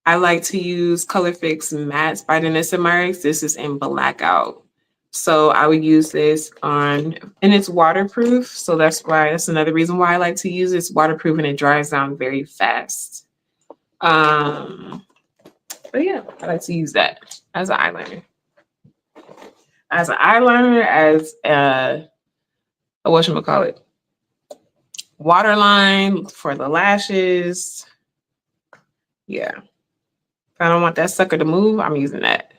I like to use Color Fix Mattes by Danessa Myricks. This is in Blackout. So I would use this and it's waterproof. So that's another reason why I like to use it. It's waterproof and it dries down very fast. But yeah, I like to use that as an eyeliner. As an eyeliner, as a whatchamacallit, waterline for the lashes. Yeah. If I don't want that sucker to move, I'm using that.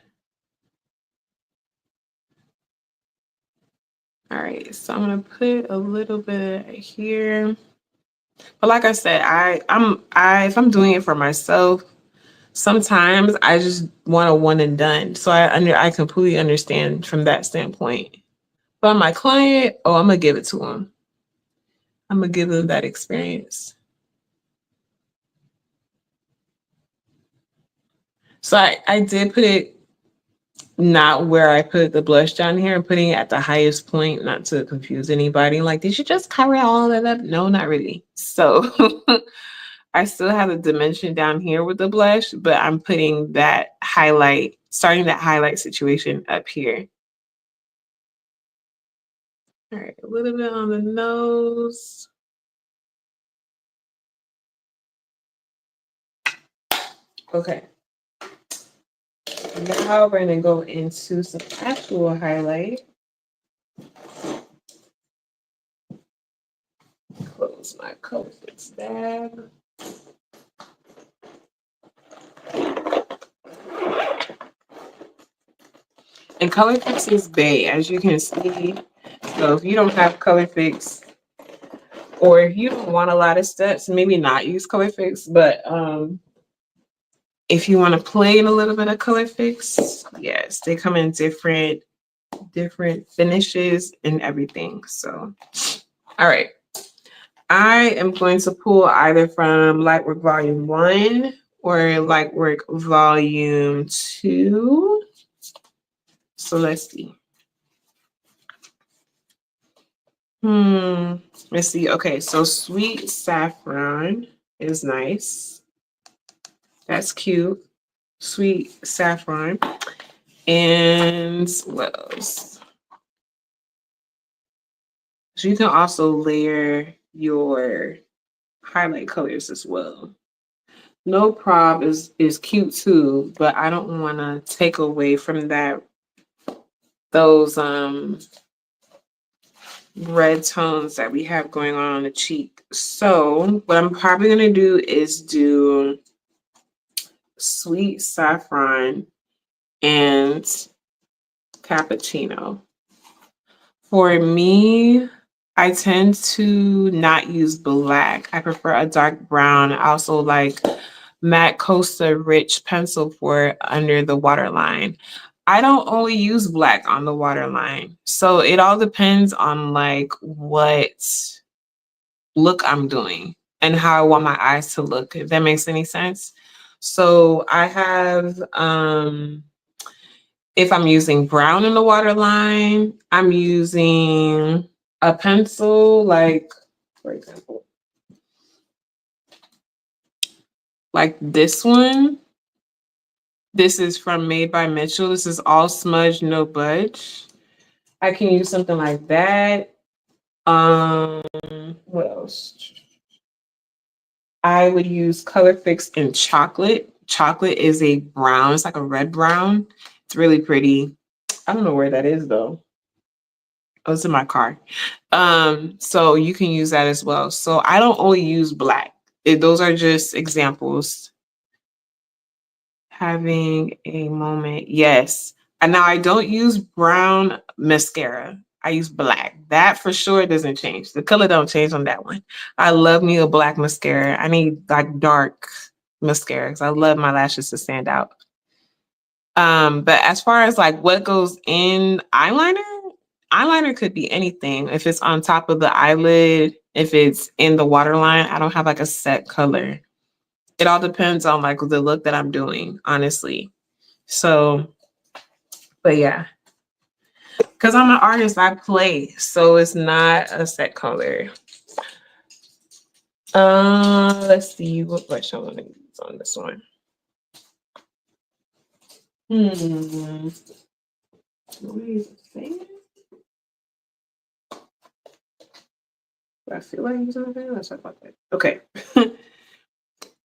All right, so I'm gonna put a little bit here. But like I said, if I'm doing it for myself, sometimes I just want a one and done. So I completely understand from that standpoint. But my client, oh, I'm gonna give it to him. I'm gonna give them that experience. So I did put it not where I put the blush down here. I'm putting it at the highest point, not to confuse anybody. Like, did you just cover all of that up? No, not really. So I still have the dimension down here with the blush, but I'm putting that highlight, starting that highlight situation up here. All right, a little bit on the nose. Okay. Now we're gonna go into some actual highlight. Close my Color Fix tab. And Color Fix is Bay, as you can see. So if you don't have Color Fix, or if you don't want a lot of steps, maybe not use Color Fix, but if you want to play in a little bit of Color Fix, yes, they come in different finishes and everything. So, all right. I am going to pull either from Lightwork Volume 1 or Lightwork Volume 2. So let's see. Let's see. Okay, so Sweet Saffron is nice. That's cute. Sweet Saffron. And what else? So you can also layer your highlight colors as well. No Prob is cute too, but I don't want to take away from those red tones that we have going on the cheek. So what I'm probably gonna do is do Sweet Saffron and Cappuccino. For me, I tend to not use black. I prefer a dark brown. I also like Matte Costa Rich pencil for under the waterline. I don't only use black on the waterline. So it all depends on like what look I'm doing and how I want my eyes to look, if that makes any sense. So I have if I'm using brown in the waterline, I'm using a pencil, like, for example, Like this one. This is from Made by Mitchell. This is all smudge, no budge. I can use something like that. Um, what else? I would use Color Fix in chocolate. Chocolate is a brown. It's like a red brown. It's really pretty. I don't know where that is though. Oh, it's in my car. So you can use that as well. So I don't only use black. Those are just examples. Having a moment. Yes. And now I don't use brown mascara. I use black. That for sure doesn't change. The color don't change on that one. I love me a black mascara. I need like dark mascara because I love my lashes to stand out. But as far as like what goes in eyeliner, eyeliner could be anything. If it's on top of the eyelid, if it's in the waterline, I don't have like a set color. It all depends on like the look that I'm doing, honestly. So, but yeah, because I'm an artist, I play, so it's not a set color. Let's see what brush I want to use on this one. What is it saying? I feel like using it. Let's talk about that. Okay.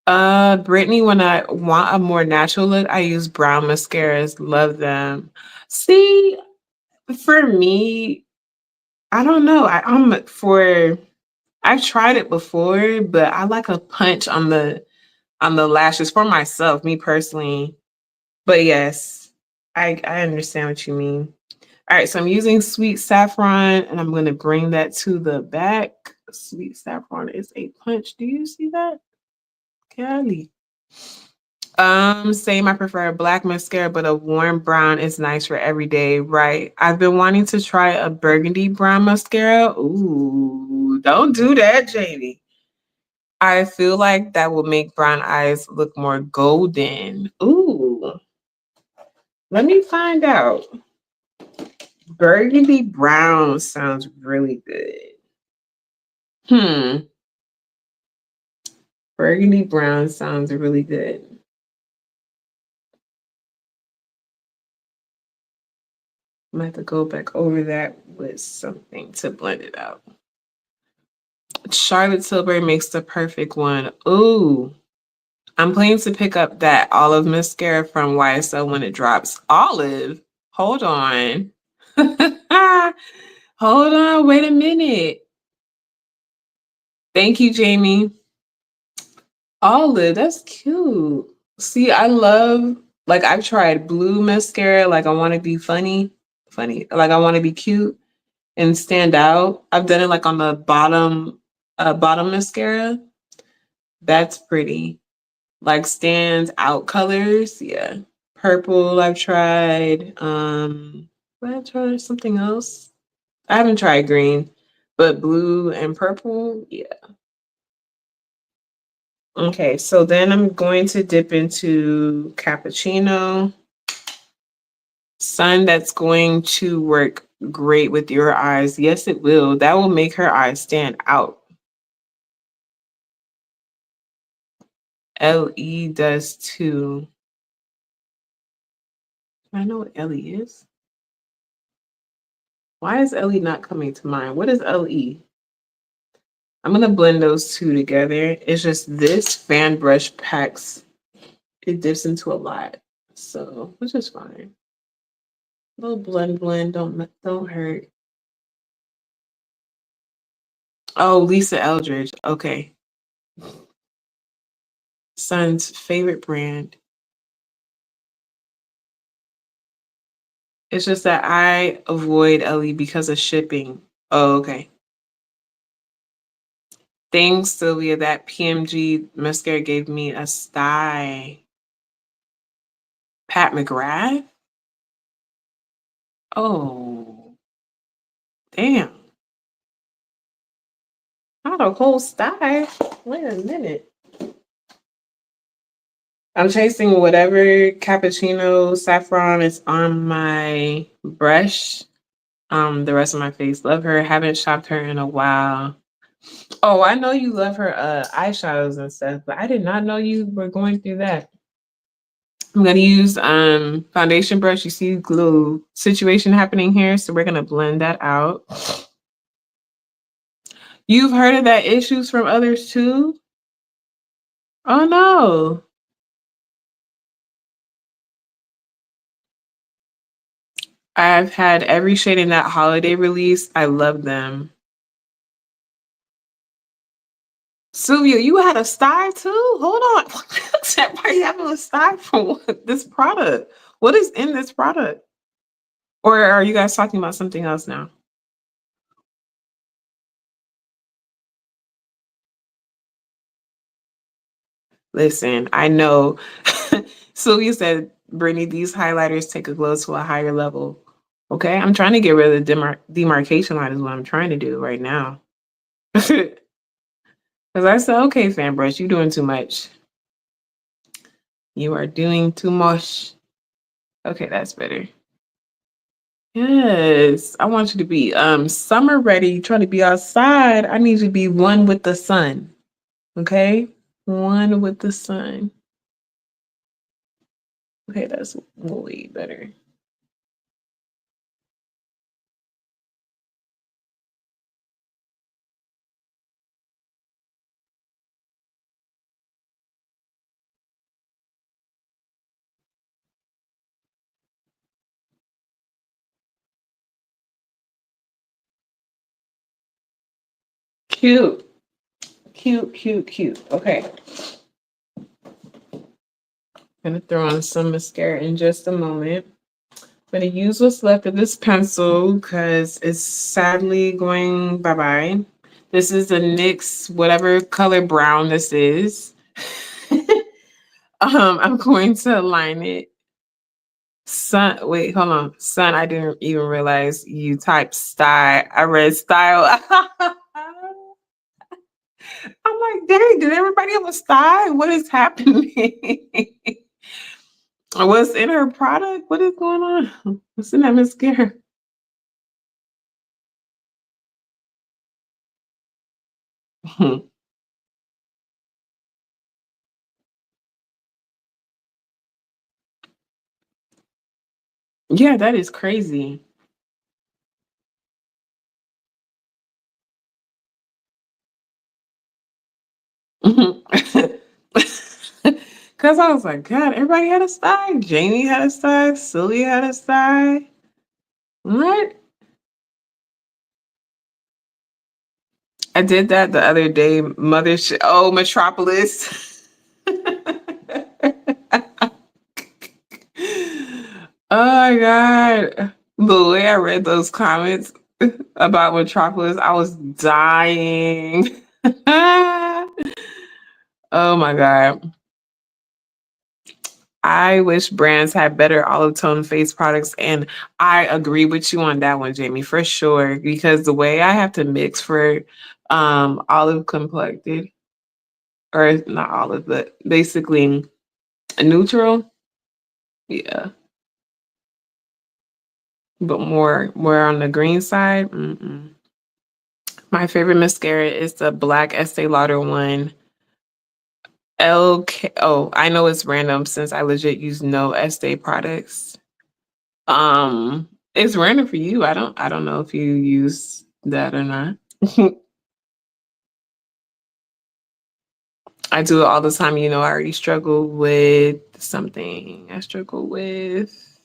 Brittany, when I want a more natural look, I use brown mascaras. Love them. See, for me, I don't know. I've tried it before, but I like a punch on the lashes for myself, me personally. But yes, I understand what you mean. All right, so I'm using Sweet Saffron and I'm going to bring that to the back. Sweet Saffron is a punch. Do you see that? Kelly. Same. I prefer a black mascara, but a warm brown is nice for every day. Right. I've been wanting to try a burgundy brown mascara. Ooh, don't do that, Jamie. I feel like that will make brown eyes look more golden. Ooh, let me find out. Burgundy brown sounds really good. Hmm. Burgundy brown sounds really good. I'm gonna have to go back over that with something to blend it out. Charlotte Tilbury makes the perfect one. Ooh, I'm planning to pick up that olive mascara from YSL when it drops. Olive? Hold on. Hold on, wait a minute. Thank you, Jamie. Olive, that's cute. See, I love, like, I've tried blue mascara, like, I want to be funny, like, I want to be cute and stand out. I've done it, like, on the bottom mascara. That's pretty. Like, stands out colors, yeah. Purple, I've tried. I've tried something else. I haven't tried green, but blue and purple, yeah. Okay, so then I'm going to dip into cappuccino. Sun, that's going to work great with your eyes. Yes, it will. That will make her eyes stand out. LE does too. I know what LE is. Why is LE not coming to mind? What is LE? I'm going to blend those two together. It's just this fan brush packs, it dips into a lot. So, which is fine. A little blend, don't hurt. Oh, Lisa Eldridge. Okay. Son's favorite brand. It's just that I avoid LE because of shipping. Oh, okay. Thanks, Sylvia. That PMG mascara gave me a sty. Pat McGrath? Oh, damn. Not a whole sty. Wait a minute. I'm chasing whatever cappuccino saffron is on my brush. The rest of my face. Love her. Haven't shopped her in a while. Oh, I know you love her eyeshadows and stuff, but I did not know you were going through that. I'm gonna use foundation brush. You see glue situation happening here, so we're gonna blend that out. You've heard of that issues from others too? Oh no. I've had every shade in that holiday release. I love them. Sylvia, you had a sty too? Hold on. Why are you having a sty for what? This product? What is in this product? Or are you guys talking about something else now? Listen, I know Sylvia said, Brittany, these highlighters take a glow to a higher level. Okay, I'm trying to get rid of the demarcation line is what I'm trying to do right now. Because I said, okay, fan brush, you're doing too much. You are doing too much. Okay, that's better. Yes, I want you to be summer ready, trying to be outside. I need you to be one with the sun. Okay? One with the sun. Okay, that's way better. Cute. Cute, cute, cute. Okay. Gonna throw on some mascara in just a moment. I'm gonna use what's left of this pencil because it's sadly going bye-bye. This is a NYX, whatever color brown this is. I'm going to align it. Sun, wait, hold on. Sun, I didn't even realize you typed style. I read style. I'm like, dang, did everybody have a style? What is happening? What's in her product? What is going on? What's in that mascara? Yeah, that is crazy. Cause I was like, God, everybody had a style. Jamie had a style. Sylvia had a style. What? I did that the other day. Oh, Metropolis. Oh my God. The way I read those comments about Metropolis, I was dying. Oh my God. I wish brands had better olive tone face products. And I agree with you on that one, Jamie, for sure. Because the way I have to mix for olive complected, or not olive, but basically a neutral, yeah. But more on the green side. Mm-mm. My favorite mascara is the black Estee Lauder one. LK. Oh, I know it's random since I legit use no Estee products. It's random for you. I don't know if you use that or not. I do it all the time. You know, I already struggle with something. I struggle with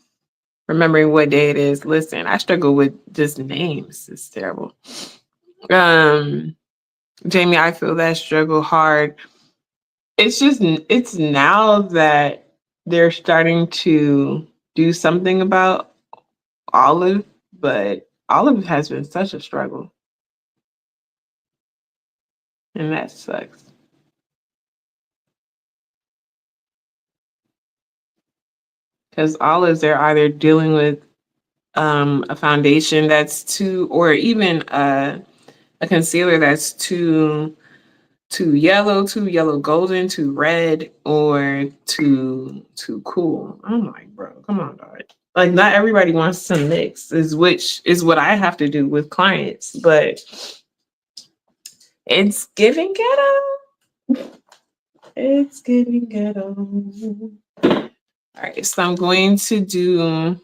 remembering what day it is. Listen, I struggle with just names. It's terrible. Um, Jamie, I feel that struggle hard. It's now that they're starting to do something about Olive, but Olive has been such a struggle, and that sucks. Because Olives, they're either dealing with a foundation that's too, or even a concealer that's too yellow golden, too red, or too cool. I'm like, bro, come on, dog. Like, not everybody wants to mix, is which is what I have to do with clients, but It's giving ghetto. It's giving ghetto. All right, so I'm going to do,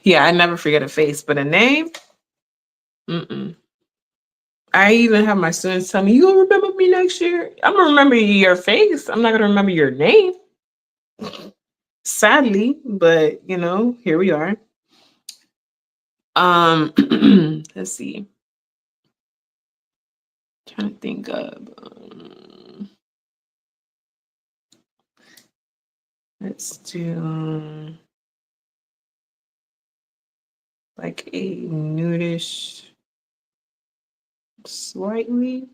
yeah, I never forget a face, but a name, mm-mm. I even have my students tell me, you gonna remember me next year? I'm gonna remember your face. I'm not gonna remember your name. Sadly, but you know, here we are. Um, let's see. Trying to think of let's do like a nudish, slightly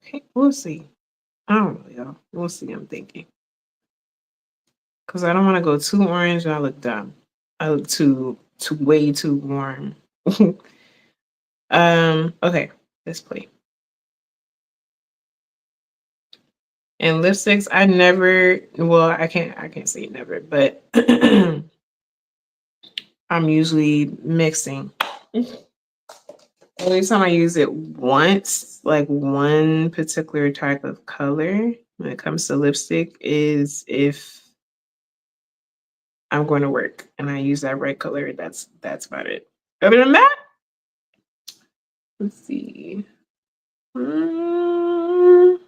pink. We'll see. I don't know, y'all. We'll see. I'm thinking because I don't want to go too orange and I look dumb. I look too way too warm. Okay, let's play. And lipsticks, I never. Well, I can't say never, but I'm usually mixing. Only time I use it once, like one particular type of color when it comes to lipstick, is if I'm going to work and I use that red color. That's about it. Other than that, let's see. Mm,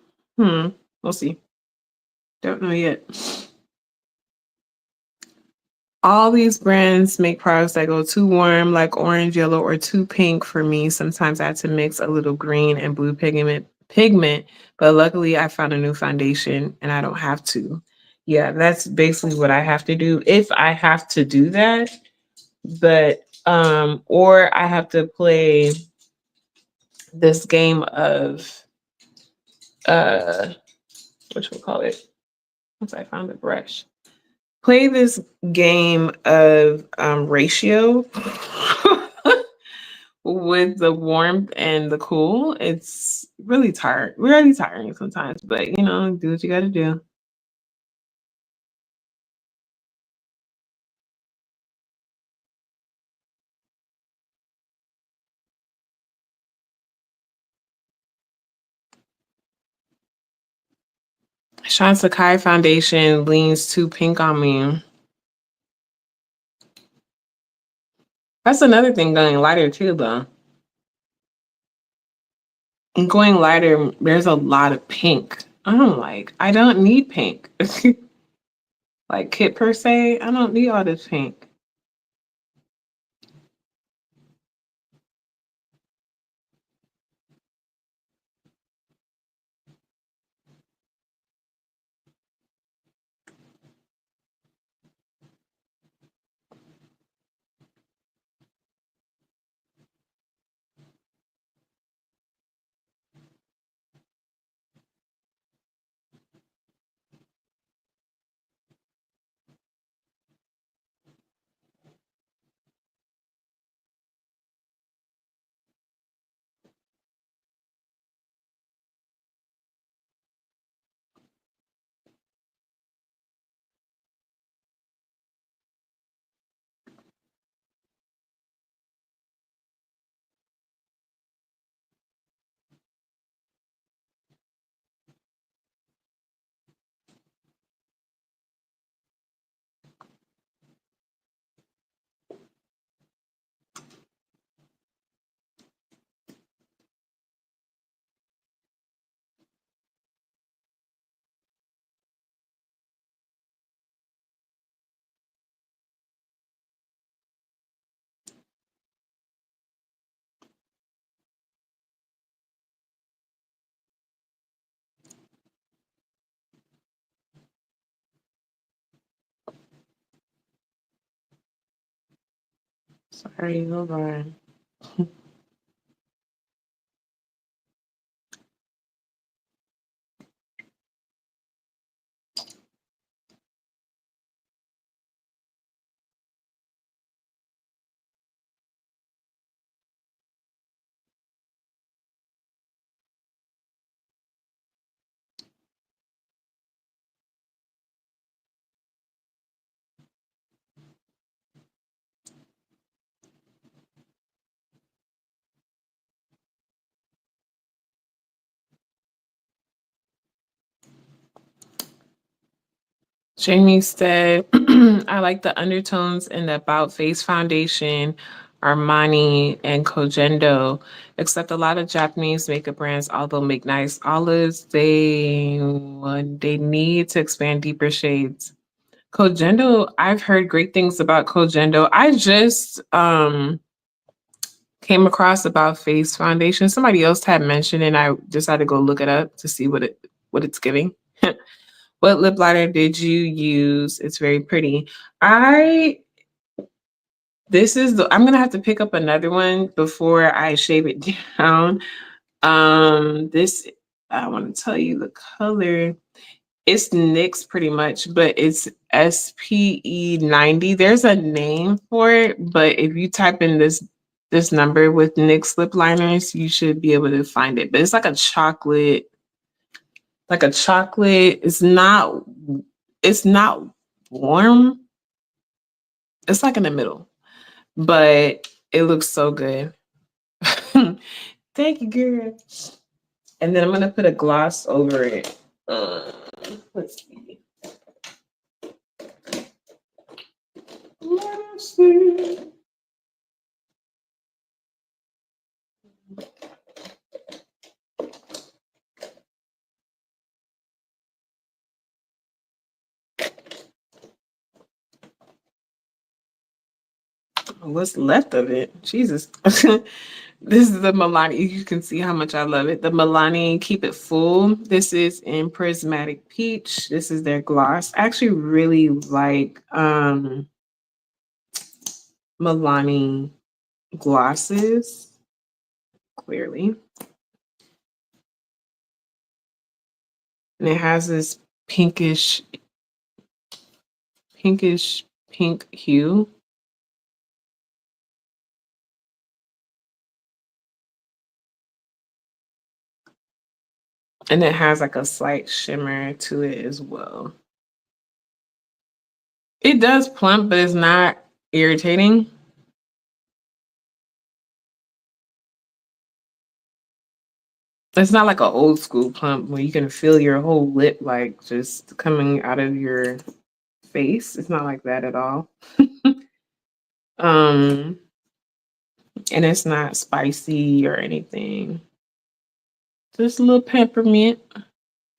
we'll see. Don't know yet. All these brands make products that go too warm, like orange, yellow, or too pink for me. Sometimes I have to mix a little green and blue pigment, but luckily I found a new foundation and I don't have to. Yeah, that's basically what I have to do if I have to do that. But or I have to play this game of what we call it? Once I found the brush. Play this game of ratio with the warmth and the cool. It's really tired. Really tiring sometimes, but you know, do what you got to do. Sean Sakai foundation leans too pink on me. That's another thing going lighter too, though. And going lighter, there's a lot of pink. I'm like, I don't need pink. Like Kit per se, I don't need all this pink. Sorry, hold on. Jamie said, I like the undertones in the About Face foundation, Armani, and Kojendo, except a lot of Japanese makeup brands, although make nice olives, they need to expand deeper shades. Kojendo, I've heard great things about Kojendo. I just came across About Face foundation. Somebody else had mentioned it, and I just had to go look it up to see what it's giving. What lip liner did you use? It's very pretty. I I'm gonna have to pick up another one before I shave it down. This I want to tell you the color. It's NYX pretty much, but it's SPE 90. There's a name for it, but if you type in this number with NYX lip liners, you should be able to find it. But it's like a chocolate. It's not warm. It's like in the middle, but it looks so good. Thank you, girl. And then I'm gonna put a gloss over it. Let's see. Let's see. What's left of it? Jesus. This is the Milani. You can see how much I love it. The Milani Keep It Full. This is in Prismatic Peach. This is their gloss. I actually really like Milani glosses, clearly. And it has this pinkish pink hue. And it has like a slight shimmer to it as well. It does plump, but it's not irritating. It's not like an old school plump where you can feel your whole lip like just coming out of your face. It's not like that at all. um, and it's not spicy or anything. Just a little peppermint,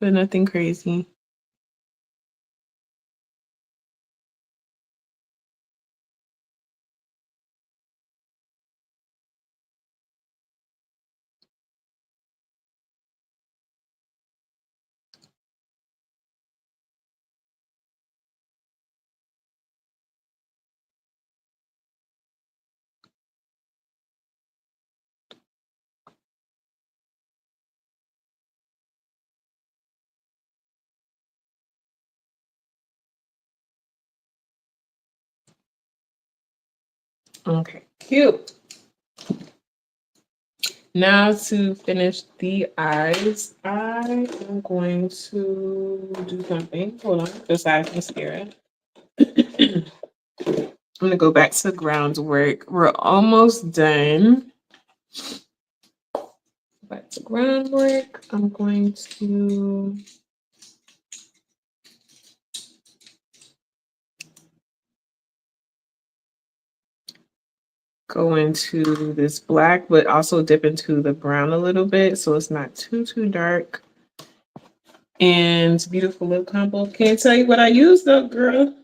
but nothing crazy. Okay, cute. Now to finish the eyes, I am going to do something. Hold on, besides mascara. I'm gonna go back to groundwork. We're almost done. Back to groundwork. I'm going to go into this black, but also dip into the brown a little bit so it's not too dark. And beautiful lip combo. Can't tell you what I used though, girl.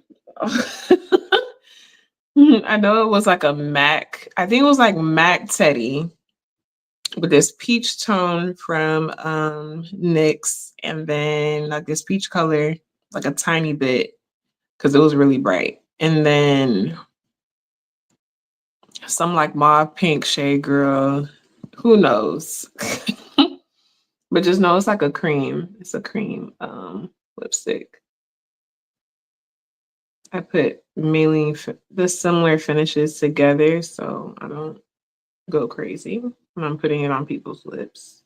I know it was like a MAC. I think it was like MAC Teddy with this peach tone from NYX, and then like this peach color, like a tiny bit, because it was really bright. And then some like mauve pink shade, girl. Who knows? But just know it's like a cream. It's a cream lipstick. I put mainly the similar finishes together so I don't go crazy when I'm putting it on people's lips.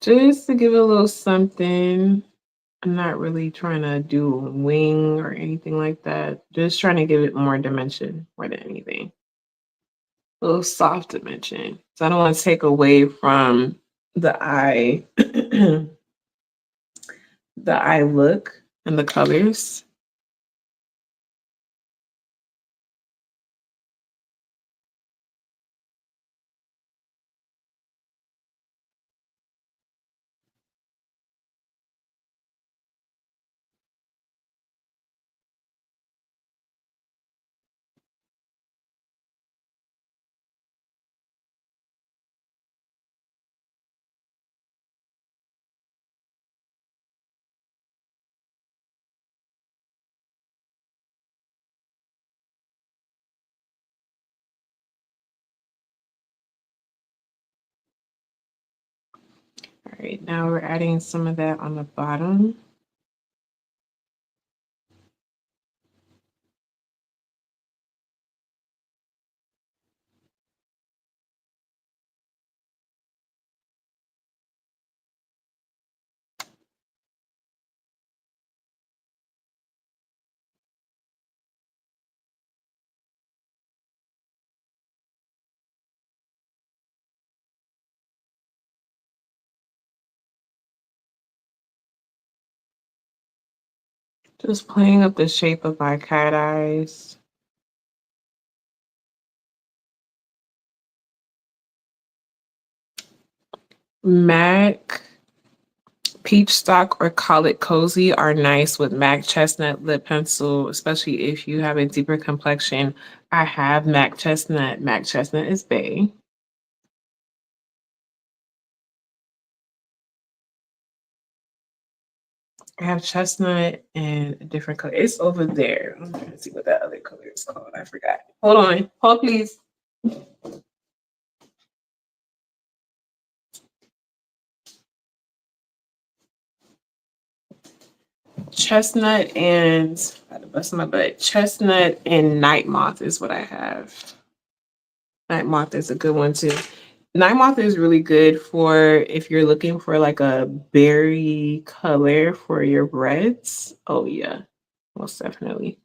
Just to give it a little something. I'm not really trying to do a wing or anything like that. Just trying to give it more dimension more than anything. A little soft dimension. So I don't want to take away from the eye, the eye look and the colors. All right, now we're adding some of that on the bottom. Just playing up the shape of my cat eyes. MAC Peach Stock or Call It Cozy are nice with MAC Chestnut lip pencil, especially if you have a deeper complexion. I have MAC Chestnut. MAC Chestnut is bae. I have chestnut and a different color. It's over there. I'm trying to see what that other color is called. I forgot. Hold on. Hold, please. Chestnut and I had to bust my butt. Chestnut and night moth is what I have. Night moth is a good one too. Night moth is really good for if you're looking for like a berry color for your breads. Oh yeah, most definitely.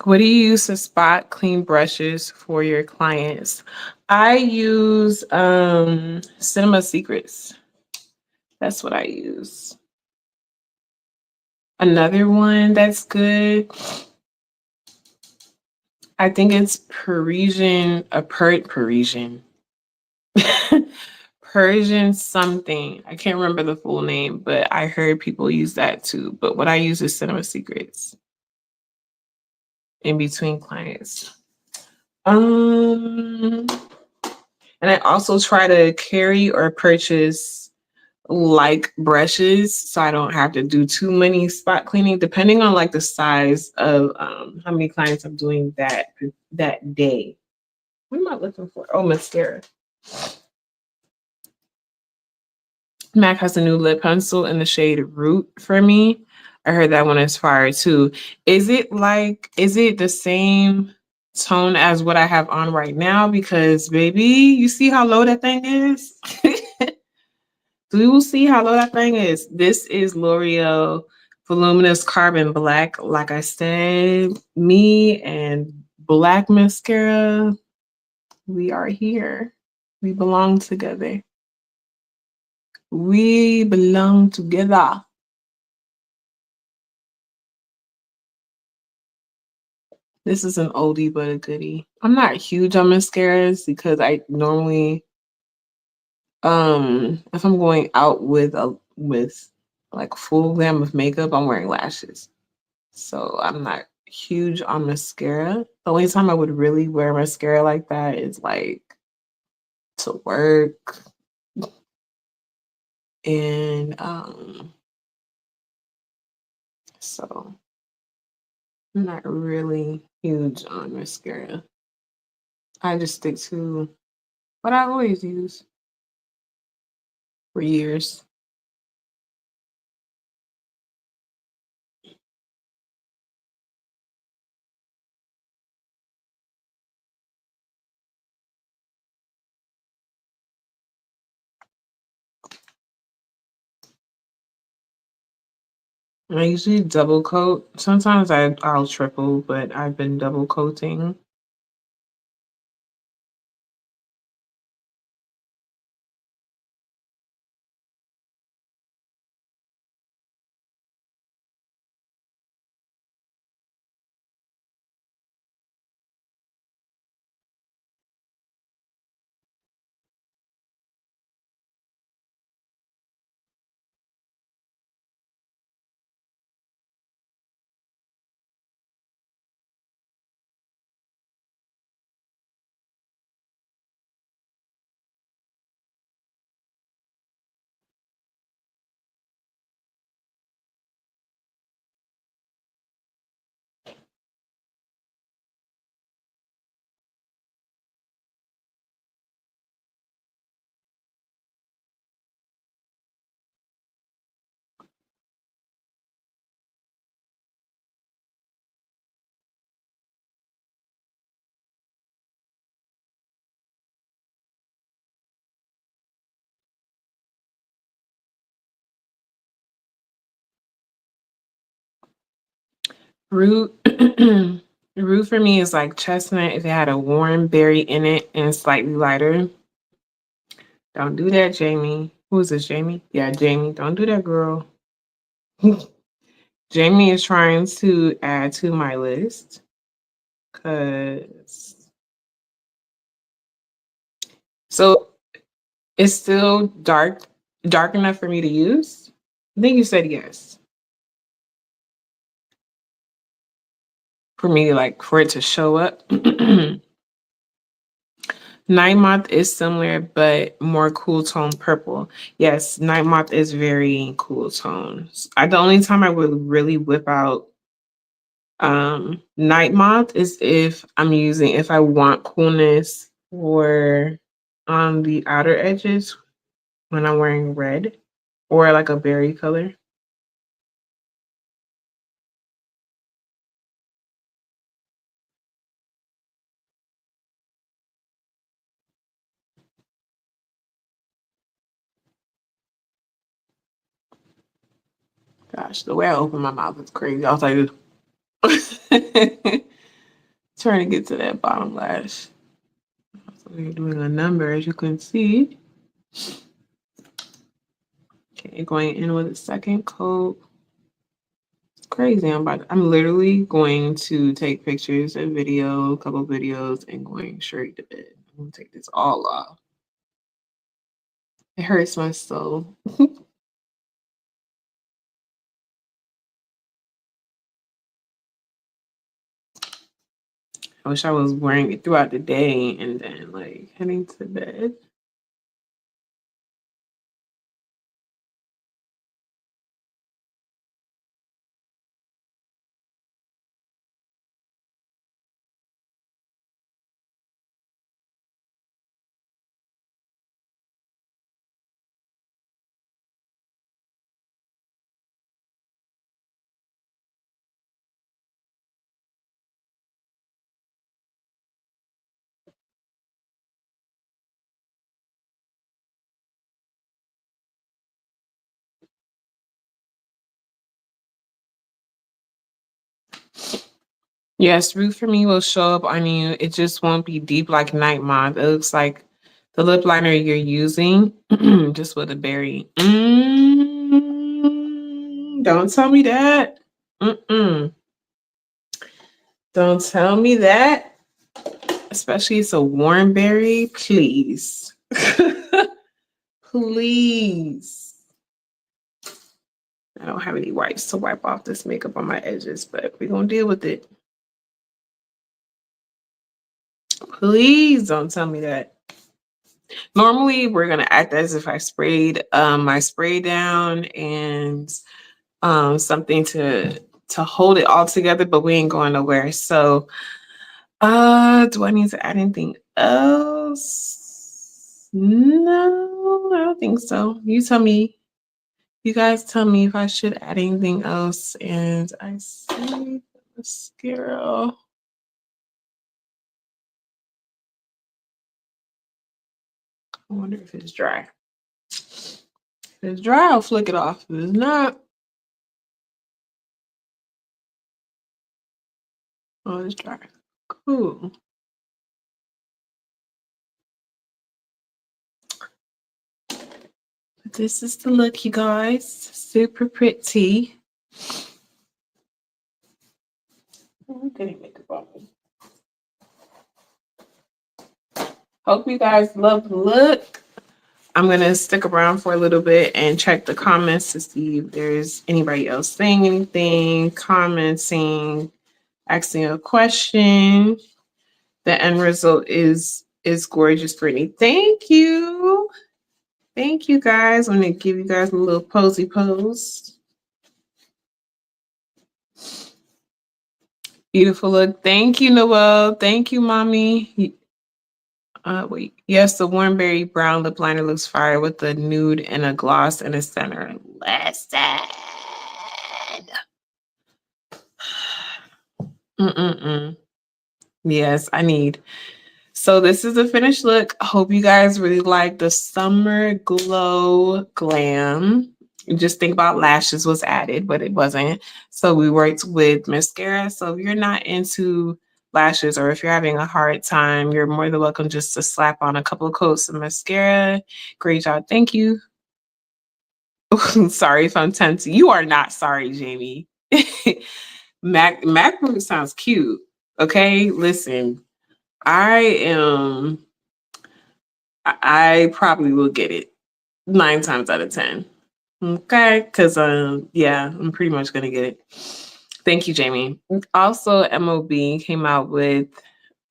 What do you use to spot clean brushes for your clients? I use Cinema Secrets. That's what I use. Another one that's good, I think it's Parisian, Parisian. Persian something. I can't remember the full name, but I heard people use that too. But what I use is Cinema Secrets in between clients. Um, and I also try to carry or purchase like brushes so I don't have to do too many spot cleaning, depending on like the size of how many clients I'm doing that day. What am I looking for? Oh, mascara. MAC has a new lip pencil in the shade Root for me. I heard that one is fire too. Is it the same tone as what I have on right now? Because baby, you see how low that thing is? Do you see how low that thing is? This is L'Oreal Voluminous Carbon Black. Like I said, me and black mascara, we are here. We belong together. We belong together. This is an oldie but a goodie. I'm not huge on mascaras because I normally if I'm going out with like full glam of makeup, I'm wearing lashes. So I'm not huge on mascara. The only time I would really wear mascara like that is like to work and so I'm not really huge on mascara. I just stick to what I always use for years. I usually double coat. Sometimes I'll triple, but I've been double coating. Root root for me is like chestnut if it had a warm berry in it and slightly lighter. Don't do that, Jamie. Who is this, Jamie? Yeah, Jamie. Don't do that, girl. Jamie is trying to add to my list because so it's still dark enough for me to use. I think you said yes. For me, like for it to show up. Night Moth is similar, but more cool tone purple. Yes, Night Moth is very cool tones. The only time I would really whip out Night Moth is if I want coolness or on the outer edges when I'm wearing red or like a berry color. Gosh, the way I open my mouth is crazy. I was like, trying to get to that bottom lash. So we're doing a number, as you can see. Okay, going in with a second coat. It's crazy. I'm literally going to take pictures, a couple videos, and going straight to bed. I'm gonna take this all off. It hurts my soul. I wish I was wearing it throughout the day and then like heading to bed. Yes, root for me will show up on you. It just won't be deep like Night Moth. It looks like the lip liner you're using, just with a berry. Don't tell me that. Mm-mm. Don't tell me that. Especially it's a warm berry. Please. Please. I don't have any wipes to wipe off this makeup on my edges, but we're going to deal with it. Please don't tell me that. Normally, we're going to act as if I sprayed my spray down and something to hold it all together, but we ain't going nowhere. So, do I need to add anything else? No, I don't think so. You tell me. You guys tell me if I should add anything else. And I see mascara. I wonder if it's dry. If it's dry, I'll flick it off. If it's not, Oh, it's dry. Cool. This is the look, you guys. Super pretty. Hope you guys love the look. I'm going to stick around for a little bit and check the comments to see if there's anybody else saying anything, commenting, asking a question. The end result is gorgeous, Brittany. Thank you. Thank you, guys. I'm going to give you guys a little posy pose. Beautiful look. Thank you, Noelle. Thank you, Mommy. Wait. Yes, the warm berry brown lip liner looks fire with the nude and a gloss in the center. Listen. Yes, I need. So this is the finished look. Hope you guys really like the Summer Glow Glam. Just think about lashes was added, but it wasn't. So we worked with mascara. So if you're not into lashes or if you're having a hard time, you're more than welcome just to slap on a couple of coats of mascara. Great job. Thank you. Sorry if I'm tempting. You are not sorry, Jamie. Mac Root sounds cute. Okay, listen. I probably will get it 9 times out of 10. Okay, because yeah, I'm pretty much gonna get it. Thank you, Jamie. Also, MOB came out with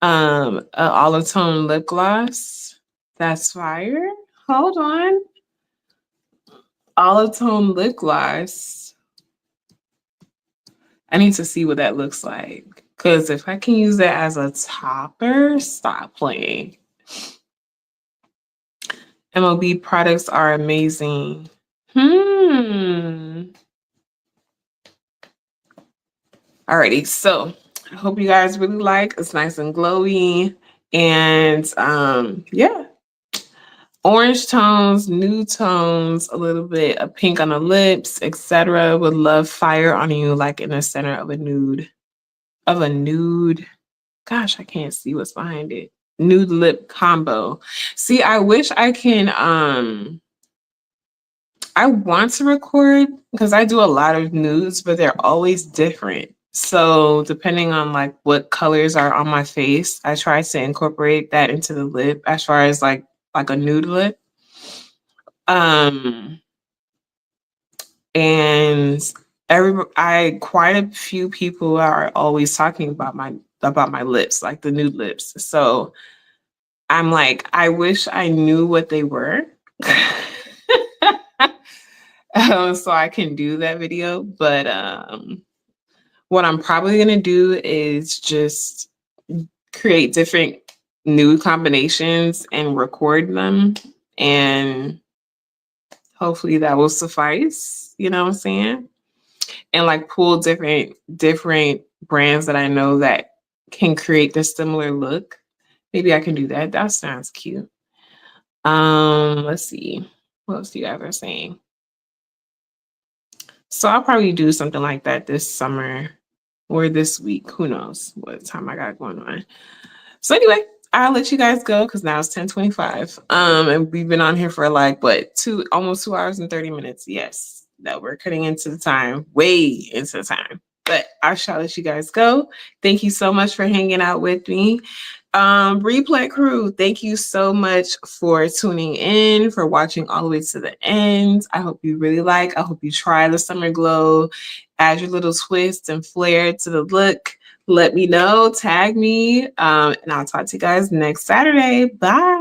an olive tone lip gloss. That's fire. Hold on. Olive tone lip gloss. I need to see what that looks like. Because if I can use it as a topper, stop playing. MOB products are amazing. Alrighty, so I hope you guys really like. It's nice and glowy. And yeah. Orange tones, nude tones, a little bit of pink on the lips, etc. Would love fire on you, like in the center of a nude. Gosh, I can't see what's behind it. Nude lip combo. See, I wish I can I want to record because I do a lot of nudes, but they're always different. So depending on like what colors are on my face, I try to incorporate that into the lip as far as like a nude lip. And quite a few people are always talking about my lips, like the nude lips. So I'm like, I wish I knew what they were. So I can do that video. But what I'm probably gonna do is just create different nude combinations and record them, and hopefully that will suffice. You know what I'm saying? And like pull different brands that I know that can create this similar look. Maybe I can do that. That sounds cute. Let's see. What else you guys are saying? So I'll probably do something like that this summer or this week. Who knows what time I got going on. So anyway, I'll let you guys go because now it's 10:25. And we've been on here for like what, almost 2 hours and 30 minutes. Yes, that we're cutting into the time, way into the time. But I shall let you guys go. Thank you so much for hanging out with me. Replay crew, thank you so much for tuning in, for watching all the way to the end. I hope you really I hope you try the Summer Glow, add your little twist and flair to the look. Let me know, tag me, and I'll talk to you guys next Saturday. Bye.